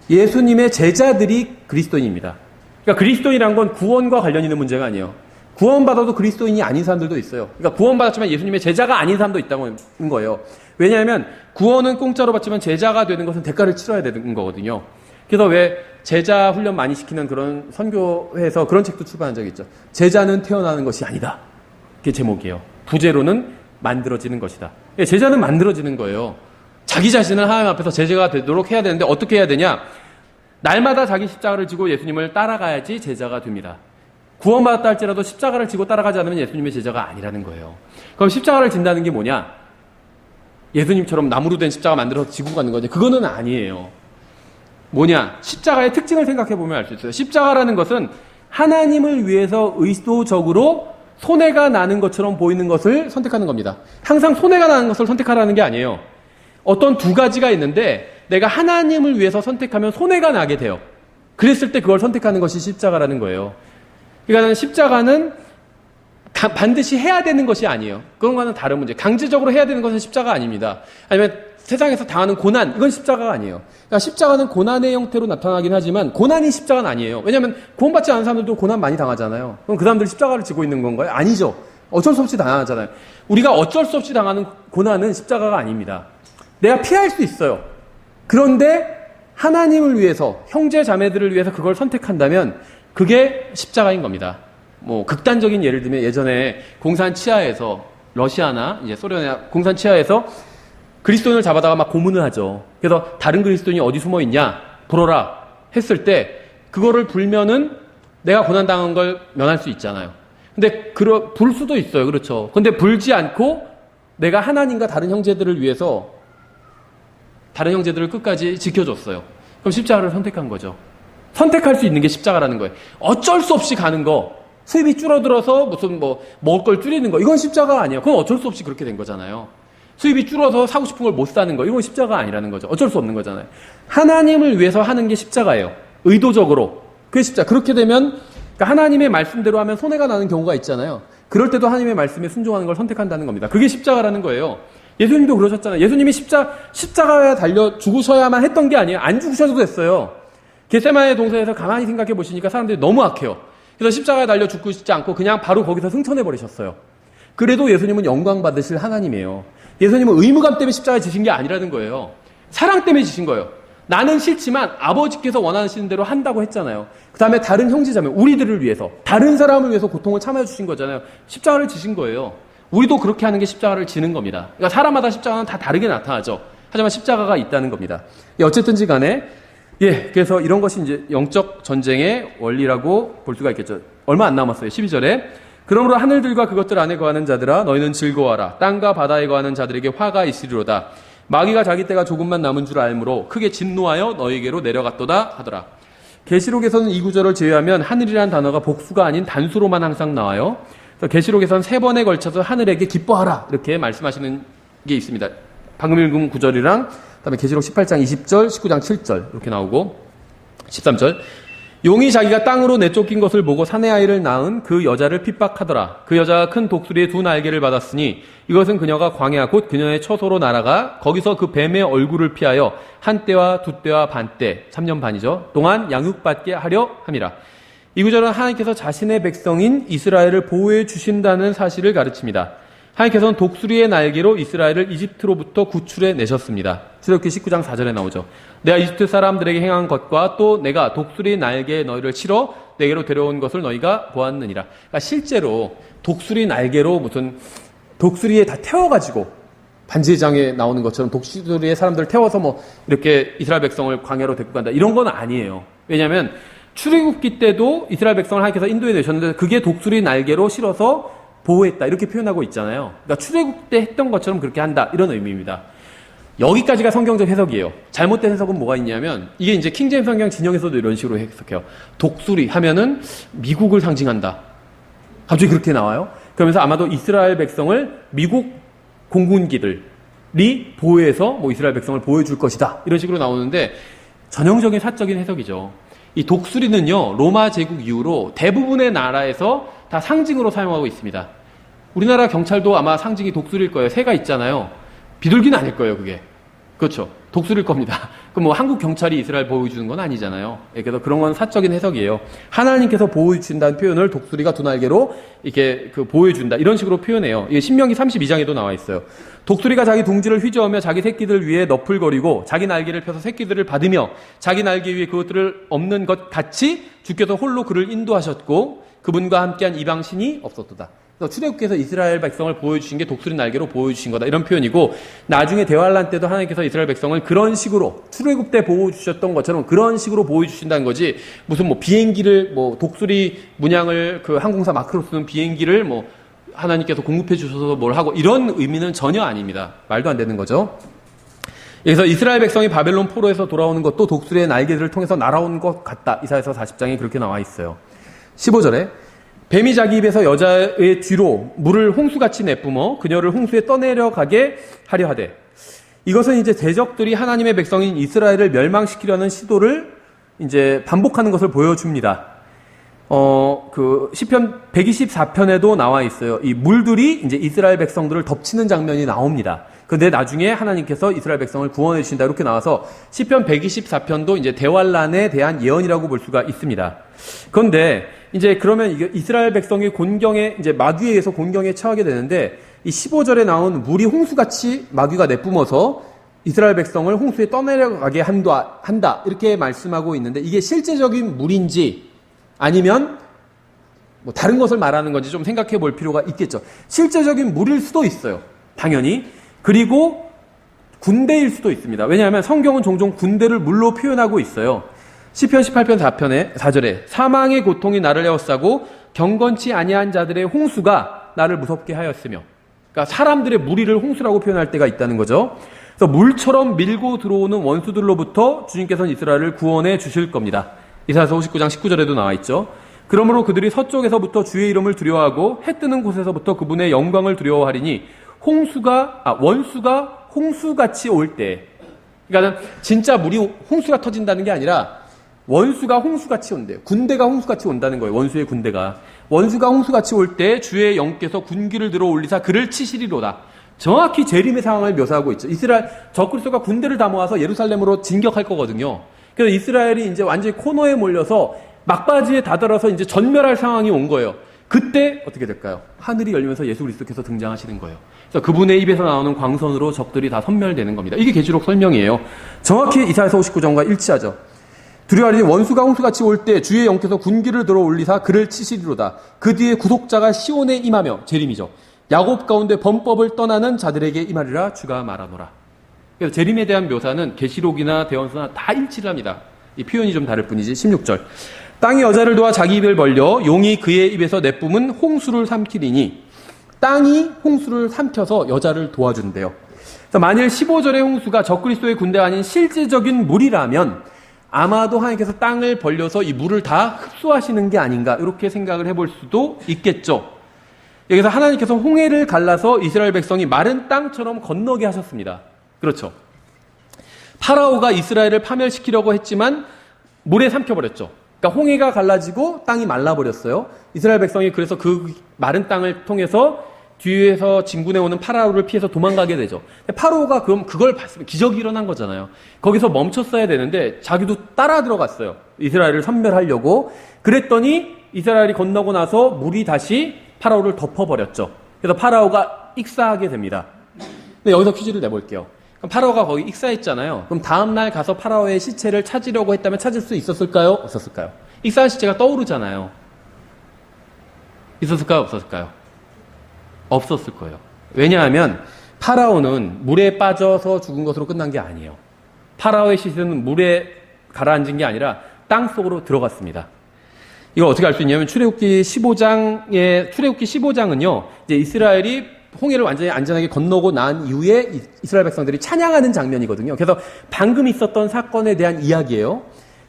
예수님의 제자들이 그리스도인입니다. 그러니까 그리스도인이란 건 구원과 관련 있는 문제가 아니에요. 구원받아도 그리스도인이 아닌 사람들도 있어요. 그러니까 구원받았지만 예수님의 제자가 아닌 사람도 있다는 거예요. 왜냐하면 구원은 공짜로 받지만 제자가 되는 것은 대가를 치러야 되는 거거든요. 그래서 왜 제자 훈련 많이 시키는 그런 선교회에서 그런 책도 출판한 적이 있죠. 제자는 태어나는 것이 아니다. 그게 제목이에요. 부제로는 만들어지는 것이다. 제자는 만들어지는 거예요. 자기 자신을 하나님 앞에서 제자가 되도록 해야 되는데 어떻게 해야 되냐? 날마다 자기 십자가를 지고 예수님을 따라가야지 제자가 됩니다. 구원받았다 할지라도 십자가를 지고 따라가지 않으면 예수님의 제자가 아니라는 거예요. 그럼 십자가를 진다는 게 뭐냐? 예수님처럼 나무로 된 십자가 만들어서 지고 가는 거냐? 그거는 아니에요. 뭐냐? 십자가의 특징을 생각해 보면 알 수 있어요. 십자가라는 것은 하나님을 위해서 의도적으로 손해가 나는 것처럼 보이는 것을 선택하는 겁니다. 항상 손해가 나는 것을 선택하라는 게 아니에요. 어떤 두 가지가 있는데 내가 하나님을 위해서 선택하면 손해가 나게 돼요. 그랬을 때 그걸 선택하는 것이 십자가라는 거예요. 그러니까 십자가는 반드시 해야 되는 것이 아니에요. 그런 거는 다른 문제. 강제적으로 해야 되는 것은 십자가 아닙니다. 아니면 세상에서 당하는 고난, 이건 십자가가 아니에요. 그러니까 십자가는 고난의 형태로 나타나긴 하지만 고난이 십자가는 아니에요. 왜냐하면 구원받지 않은 사람들도 고난 많이 당하잖아요. 그럼 그 사람들이 십자가를 지고 있는 건가요? 아니죠. 어쩔 수 없이 당하잖아요. 우리가 어쩔 수 없이 당하는 고난은 십자가가 아닙니다. 내가 피할 수 있어요. 그런데 하나님을 위해서, 형제 자매들을 위해서 그걸 선택한다면 그게 십자가인 겁니다. 뭐 극단적인 예를 들면 예전에 공산 치하에서 러시아나 이제 소련의 공산 치하에서 그리스도인을 잡아다가 막 고문을 하죠. 그래서 다른 그리스도인이 어디 숨어 있냐 불어라 했을 때 그거를 불면은 내가 고난 당한 걸 면할 수 있잖아요. 근데 불 수도 있어요. 그렇죠. 근데 불지 않고 내가 하나님과 다른 형제들을 위해서 다른 형제들을 끝까지 지켜줬어요. 그럼 십자가를 선택한 거죠. 선택할 수 있는 게 십자가라는 거예요. 어쩔 수 없이 가는 거, 수입이 줄어들어서 무슨 먹을 걸 줄이는 거, 이건 십자가 아니에요. 그건 어쩔 수 없이 그렇게 된 거잖아요. 수입이 줄어서 사고 싶은 걸 못 사는 거, 이건 십자가 아니라는 거죠. 어쩔 수 없는 거잖아요. 하나님을 위해서 하는 게 십자가예요. 의도적으로. 그게 십자가. 그렇게 되면 그러니까 하나님의 말씀대로 하면 손해가 나는 경우가 있잖아요. 그럴 때도 하나님의 말씀에 순종하는 걸 선택한다는 겁니다. 그게 십자가라는 거예요. 예수님도 그러셨잖아요. 예수님이 십자가에 달려 죽으셔야만 했던 게 아니에요. 안 죽으셔도 됐어요. 겟세마네 동산에서 가만히 생각해 보시니까 사람들이 너무 악해요. 그래서 십자가에 달려 죽고 싶지 않고 그냥 바로 거기서 승천해 버리셨어요. 그래도 예수님은 영광 받으실 하나님이에요. 예수님은 의무감 때문에 십자가에 지신 게 아니라는 거예요. 사랑 때문에 지신 거예요. 나는 싫지만 아버지께서 원하시는 대로 한다고 했잖아요. 그 다음에 다른 형제자매, 우리들을 위해서, 다른 사람을 위해서 고통을 참아주신 거잖아요. 십자가를 지신 거예요. 우리도 그렇게 하는 게 십자가를 지는 겁니다. 그러니까 사람마다 십자가는 다 다르게 나타나죠. 하지만 십자가가 있다는 겁니다. 어쨌든지 간에 그래서 이런 것이 이제 영적 전쟁의 원리라고 볼 수가 있겠죠. 얼마 안 남았어요. 12절에 그러므로 하늘들과 그것들 안에 거하는 자들아 너희는 즐거워하라. 땅과 바다에 거하는 자들에게 화가 있으리로다. 마귀가 자기 때가 조금만 남은 줄 알므로 크게 진노하여 너희에게로 내려갔도다 하더라. 계시록에서는 이 구절을 제외하면 하늘이라는 단어가 복수가 아닌 단수로만 항상 나와요. 그래서 계시록에서는 3번에 걸쳐서 하늘에게 기뻐하라 이렇게 말씀하시는 게 있습니다. 방금 읽은 구절이랑 그다음에 계시록 18장 20절, 19장 7절 이렇게 나오고 13절. 용이 자기가 땅으로 내쫓긴 것을 보고 사내 아이를 낳은 그 여자를 핍박하더라. 그 여자가 큰 독수리의 두 날개를 받았으니 이것은 그녀가 광야 곧 그녀의 처소로 날아가 거기서 그 뱀의 얼굴을 피하여 한 때와 두 때와 반 때, 3년 반이죠. 동안 양육받게 하려 함이라. 이 구절은 하나님께서 자신의 백성인 이스라엘을 보호해 주신다는 사실을 가르칩니다. 하나님께서는 독수리의 날개로 이스라엘을 이집트로부터 구출해 내셨습니다. 출애굽기 19장 4절에 나오죠. 내가 이집트 사람들에게 행한 것과 또 내가 독수리 날개에 너희를 치러 내게로 데려온 것을 너희가 보았느니라. 그러니까 실제로 독수리 날개로 무슨 독수리에 다 태워가지고 반지장에 나오는 것처럼 독수리에 사람들을 태워서 뭐 이렇게 이스라엘 백성을 광야로 데리고 간다. 이런 건 아니에요. 왜냐하면 출애굽기 때도 이스라엘 백성을 하나님께서 인도해 내셨는데 그게 독수리 날개로 실어서 보호했다 이렇게 표현하고 있잖아요. 그러니까 출애굽 때 했던 것처럼 그렇게 한다 이런 의미입니다. 여기까지가 성경적 해석이에요. 잘못된 해석은 뭐가 있냐면 이게 이제 킹제임스 성경 진영에서도 이런 식으로 해석해요. 독수리 하면은 미국을 상징한다. 갑자기 그렇게 나와요. 그러면서 아마도 이스라엘 백성을 미국 공군기들이 보호해서 뭐 이스라엘 백성을 보호해 줄 것이다 이런 식으로 나오는데 전형적인 사적인 해석이죠. 이 독수리는요 로마 제국 이후로 대부분의 나라에서 다 상징으로 사용하고 있습니다. 우리나라 경찰도 아마 상징이 독수리일 거예요. 새가 있잖아요. 비둘기는 아닐 거예요, 그게. 그렇죠. 독수리일 겁니다. 그럼 뭐 한국 경찰이 이스라엘 보호해주는 건 아니잖아요. 그래서 그런 건 사적인 해석이에요. 하나님께서 보호해주신다는 표현을 독수리가 두 날개로 이렇게 보호해준다. 이런 식으로 표현해요. 이게 신명기 32장에도 나와 있어요. 독수리가 자기 둥지를 휘저으며 자기 새끼들 위에 너풀거리고 자기 날개를 펴서 새끼들을 받으며 자기 날개 위에 그것들을 엎는 것 같이 주께서 홀로 그를 인도하셨고 그분과 함께한 이방신이 없었도다. 그래서 출애굽기에서 이스라엘 백성을 보여주신 게 독수리 날개로 보여주신 거다. 이런 표현이고 나중에 대환란 때도 하나님께서 이스라엘 백성을 그런 식으로 출애굽 때 보호주셨던 것처럼 그런 식으로 보여주신다는 거지 무슨 뭐 비행기를 뭐 독수리 문양을 그 항공사 마크로 쓰는 비행기를 뭐 하나님께서 공급해 주셔서 뭘 하고 이런 의미는 전혀 아닙니다. 말도 안 되는 거죠. 그래서 이스라엘 백성이 바벨론 포로에서 돌아오는 것도 독수리의 날개들을 통해서 날아온 것 같다. 이사야서 40장에 그렇게 나와 있어요. 15절에 뱀이 자기 입에서 여자의 뒤로 물을 홍수같이 내뿜어 그녀를 홍수에 떠내려가게 하려 하되 이것은 이제 대적들이 하나님의 백성인 이스라엘을 멸망시키려는 시도를 이제 반복하는 것을 보여줍니다. 그 시편 124편에도 나와 있어요. 이 물들이 이제 이스라엘 백성들을 덮치는 장면이 나옵니다. 근데 나중에 하나님께서 이스라엘 백성을 구원해 주신다 이렇게 나와서 시편 124편도 이제 대환란에 대한 예언이라고 볼 수가 있습니다. 그런데 이제 그러면 이게 이스라엘 백성이 곤경에 이제 마귀에 의해서 곤경에 처하게 되는데 이 15절에 나온 물이 홍수같이 마귀가 내뿜어서 이스라엘 백성을 홍수에 떠내려가게 한다 이렇게 말씀하고 있는데 이게 실제적인 물인지 아니면 뭐 다른 것을 말하는 건지 좀 생각해 볼 필요가 있겠죠. 실제적인 물일 수도 있어요. 당연히. 그리고 군대일 수도 있습니다. 왜냐하면 성경은 종종 군대를 물로 표현하고 있어요. 시편 18편 4절에 사망의 고통이 나를 에워싸고 경건치 아니한 자들의 홍수가 나를 무섭게 하였으며 그러니까 사람들의 무리를 홍수라고 표현할 때가 있다는 거죠. 그래서 물처럼 밀고 들어오는 원수들로부터 주님께서는 이스라엘을 구원해 주실 겁니다. 이사야서 59장 19절에도 나와 있죠. 그러므로 그들이 서쪽에서부터 주의 이름을 두려워하고 해 뜨는 곳에서부터 그분의 영광을 두려워하리니 원수가 홍수같이 올 때 그러니까 진짜 물이 홍수가 터진다는 게 아니라 원수가 홍수같이 온대요. 군대가 홍수같이 온다는 거예요. 원수의 군대가. 원수가 홍수같이 올 때 주의 영께서 군기를 들어 올리사 그를 치시리로다. 정확히 재림의 상황을 묘사하고 있죠. 이스라엘 적그리스도가 군대를 다 모아서 예루살렘으로 진격할 거거든요. 그래서 이스라엘이 이제 완전히 코너에 몰려서 막바지에 다다라서 이제 전멸할 상황이 온 거예요. 그때 어떻게 될까요? 하늘이 열리면서 예수 그리스도께서 등장하시는 거예요. 그래서 그분의 입에서 나오는 광선으로 적들이 다 섬멸되는 겁니다. 이게 계시록 설명이에요. 정확히 이사야서 59장과 일치하죠. 두려워하리니 원수가 홍수같이 올 때 주의 영께서 군기를 들어 올리사 그를 치시리로다. 그 뒤에 구속자가 시온에 임하며 재림이죠. 야곱 가운데 범법을 떠나는 자들에게 임하리라 주가 말하노라. 그래서 재림에 대한 묘사는 계시록이나 대언서나 다 일치를 합니다. 이 표현이 좀 다를 뿐이지. 16절 땅이 여자를 도와 자기 입을 벌려 용이 그의 입에서 내뿜은 홍수를 삼키리니 땅이 홍수를 삼켜서 여자를 도와준대요. 그래서 만일 15절의 홍수가 적그리스도의 군대가 아닌 실제적인 물이라면 아마도 하나님께서 땅을 벌려서 이 물을 다 흡수하시는 게 아닌가 이렇게 생각을 해볼 수도 있겠죠. 여기서 하나님께서 홍해를 갈라서 이스라엘 백성이 마른 땅처럼 건너게 하셨습니다. 그렇죠. 파라오가 이스라엘을 파멸시키려고 했지만 물에 삼켜버렸죠. 그러니까 홍해가 갈라지고 땅이 말라버렸어요. 이스라엘 백성이 그래서 그 마른 땅을 통해서 뒤에서 진군해 오는 파라오를 피해서 도망가게 되죠. 파라오가 그럼 그걸 봤으면 기적이 일어난 거잖아요. 거기서 멈췄어야 되는데 자기도 따라 들어갔어요. 이스라엘을 섬멸하려고. 그랬더니 이스라엘이 건너고 나서 물이 다시 파라오를 덮어버렸죠. 그래서 파라오가 익사하게 됩니다. 근데 여기서 퀴즈를 내볼게요. 그럼 파라오가 거기 익사했잖아요. 그럼 다음날 가서 파라오의 시체를 찾으려고 했다면 찾을 수 있었을까요? 없었을까요? 익사한 시체가 떠오르잖아요. 있었을까요? 없었을까요? 없었을 거예요. 왜냐하면 파라오는 물에 빠져서 죽은 것으로 끝난 게 아니에요. 파라오의 시체는 물에 가라앉은 게 아니라 땅 속으로 들어갔습니다. 이거 어떻게 알 수 있냐면 출애굽기 15장은요. 이제 이스라엘이 홍해를 완전히 안전하게 건너고 난 이후에 이스라엘 백성들이 찬양하는 장면이거든요. 그래서 방금 있었던 사건에 대한 이야기예요.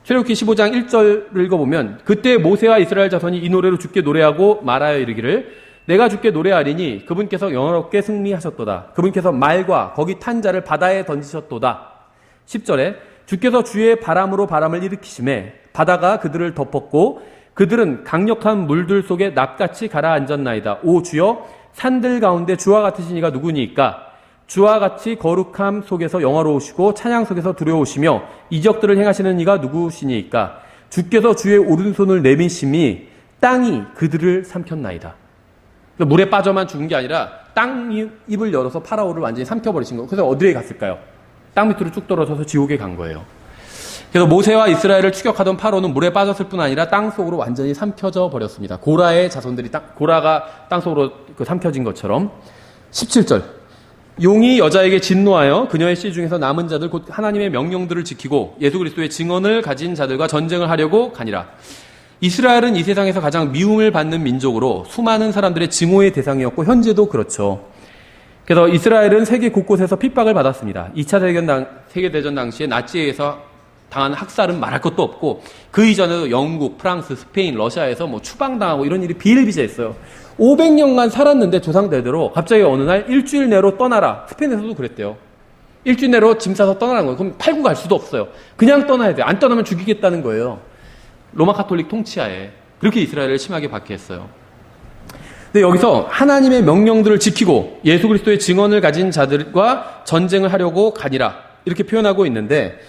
출애굽기 15장 1절을 읽어보면 그때 모세와 이스라엘 자손이 이 노래로 주께 노래하고 말하여 이르기를 내가 주께 노래하리니 그분께서 영화롭게 승리하셨도다. 그분께서 말과 거기 탄 자를 바다에 던지셨도다. 10절에 주께서 주의 바람으로 바람을 일으키심에 바다가 그들을 덮었고 그들은 강력한 물들 속에 납같이 가라앉았나이다. 오 주여 산들 가운데 주와 같으신 이가 누구니까? 주와 같이 거룩함 속에서 영화로우시고 찬양 속에서 두려우시며 이적들을 행하시는 이가 누구시니까? 주께서 주의 오른손을 내미심이 땅이 그들을 삼켰나이다. 물에 빠져만 죽은 게 아니라 땅 입을 열어서 파라오를 완전히 삼켜버리신 거예요. 그래서 어디에 갔을까요? 땅 밑으로 쭉 떨어져서 지옥에 간 거예요. 그래서 모세와 이스라엘을 추격하던 파라오는 물에 빠졌을 뿐 아니라 땅 속으로 완전히 삼켜져 버렸습니다. 고라의 자손들이 고라가 땅 속으로 삼켜진 것처럼. 17절 용이 여자에게 진노하여 그녀의 씨 중에서 남은 자들 곧 하나님의 명령들을 지키고 예수 그리스도의 증언을 가진 자들과 전쟁을 하려고 가니라. 이스라엘은 이 세상에서 가장 미움을 받는 민족으로 수많은 사람들의 증오의 대상이었고 현재도 그렇죠. 그래서 이스라엘은 세계 곳곳에서 핍박을 받았습니다. 2차 세계대전 당시에 나치에서 당한 학살은 말할 것도 없고 그 이전에도 영국, 프랑스, 스페인, 러시아에서 추방당하고 이런 일이 비일비재했어요. 500년간 살았는데 조상대대로 갑자기 어느 날 일주일 내로 떠나라. 스페인에서도 그랬대요. 일주일 내로 짐 싸서 떠나는 거예요. 그럼 팔고 갈 수도 없어요. 그냥 떠나야 돼요. 안 떠나면 죽이겠다는 거예요. 로마 카톨릭 통치하에 그렇게 이스라엘을 심하게 박해했어요. 근데 여기서 하나님의 명령들을 지키고 예수 그리스도의 증언을 가진 자들과 전쟁을 하려고 가니라 이렇게 표현하고 있는데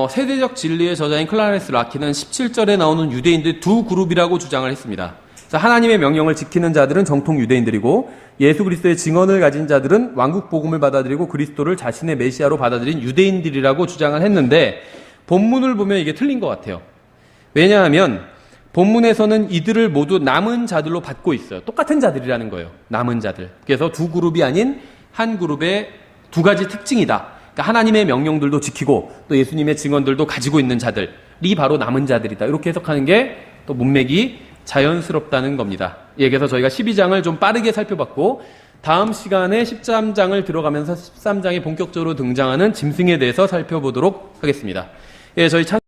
세대적 진리의 저자인 클라레스 라키는 17절에 나오는 유대인들 두 그룹이라고 주장을 했습니다. 그래서 하나님의 명령을 지키는 자들은 정통 유대인들이고 예수 그리스도의 증언을 가진 자들은 왕국 복음을 받아들이고 그리스도를 자신의 메시아로 받아들인 유대인들이라고 주장을 했는데 본문을 보면 이게 틀린 것 같아요. 왜냐하면 본문에서는 이들을 모두 남은 자들로 받고 있어요. 똑같은 자들이라는 거예요. 남은 자들. 그래서 두 그룹이 아닌 한 그룹의 두 가지 특징이다. 그러니까 하나님의 명령들도 지키고 또 예수님의 증언들도 가지고 있는 자들이 바로 남은 자들이다. 이렇게 해석하는 게 또 문맥이 자연스럽다는 겁니다. 예, 그래서 저희가 12장을 좀 빠르게 살펴봤고 다음 시간에 13장을 들어가면서 13장에 본격적으로 등장하는 짐승에 대해서 살펴보도록 하겠습니다. 예, 저희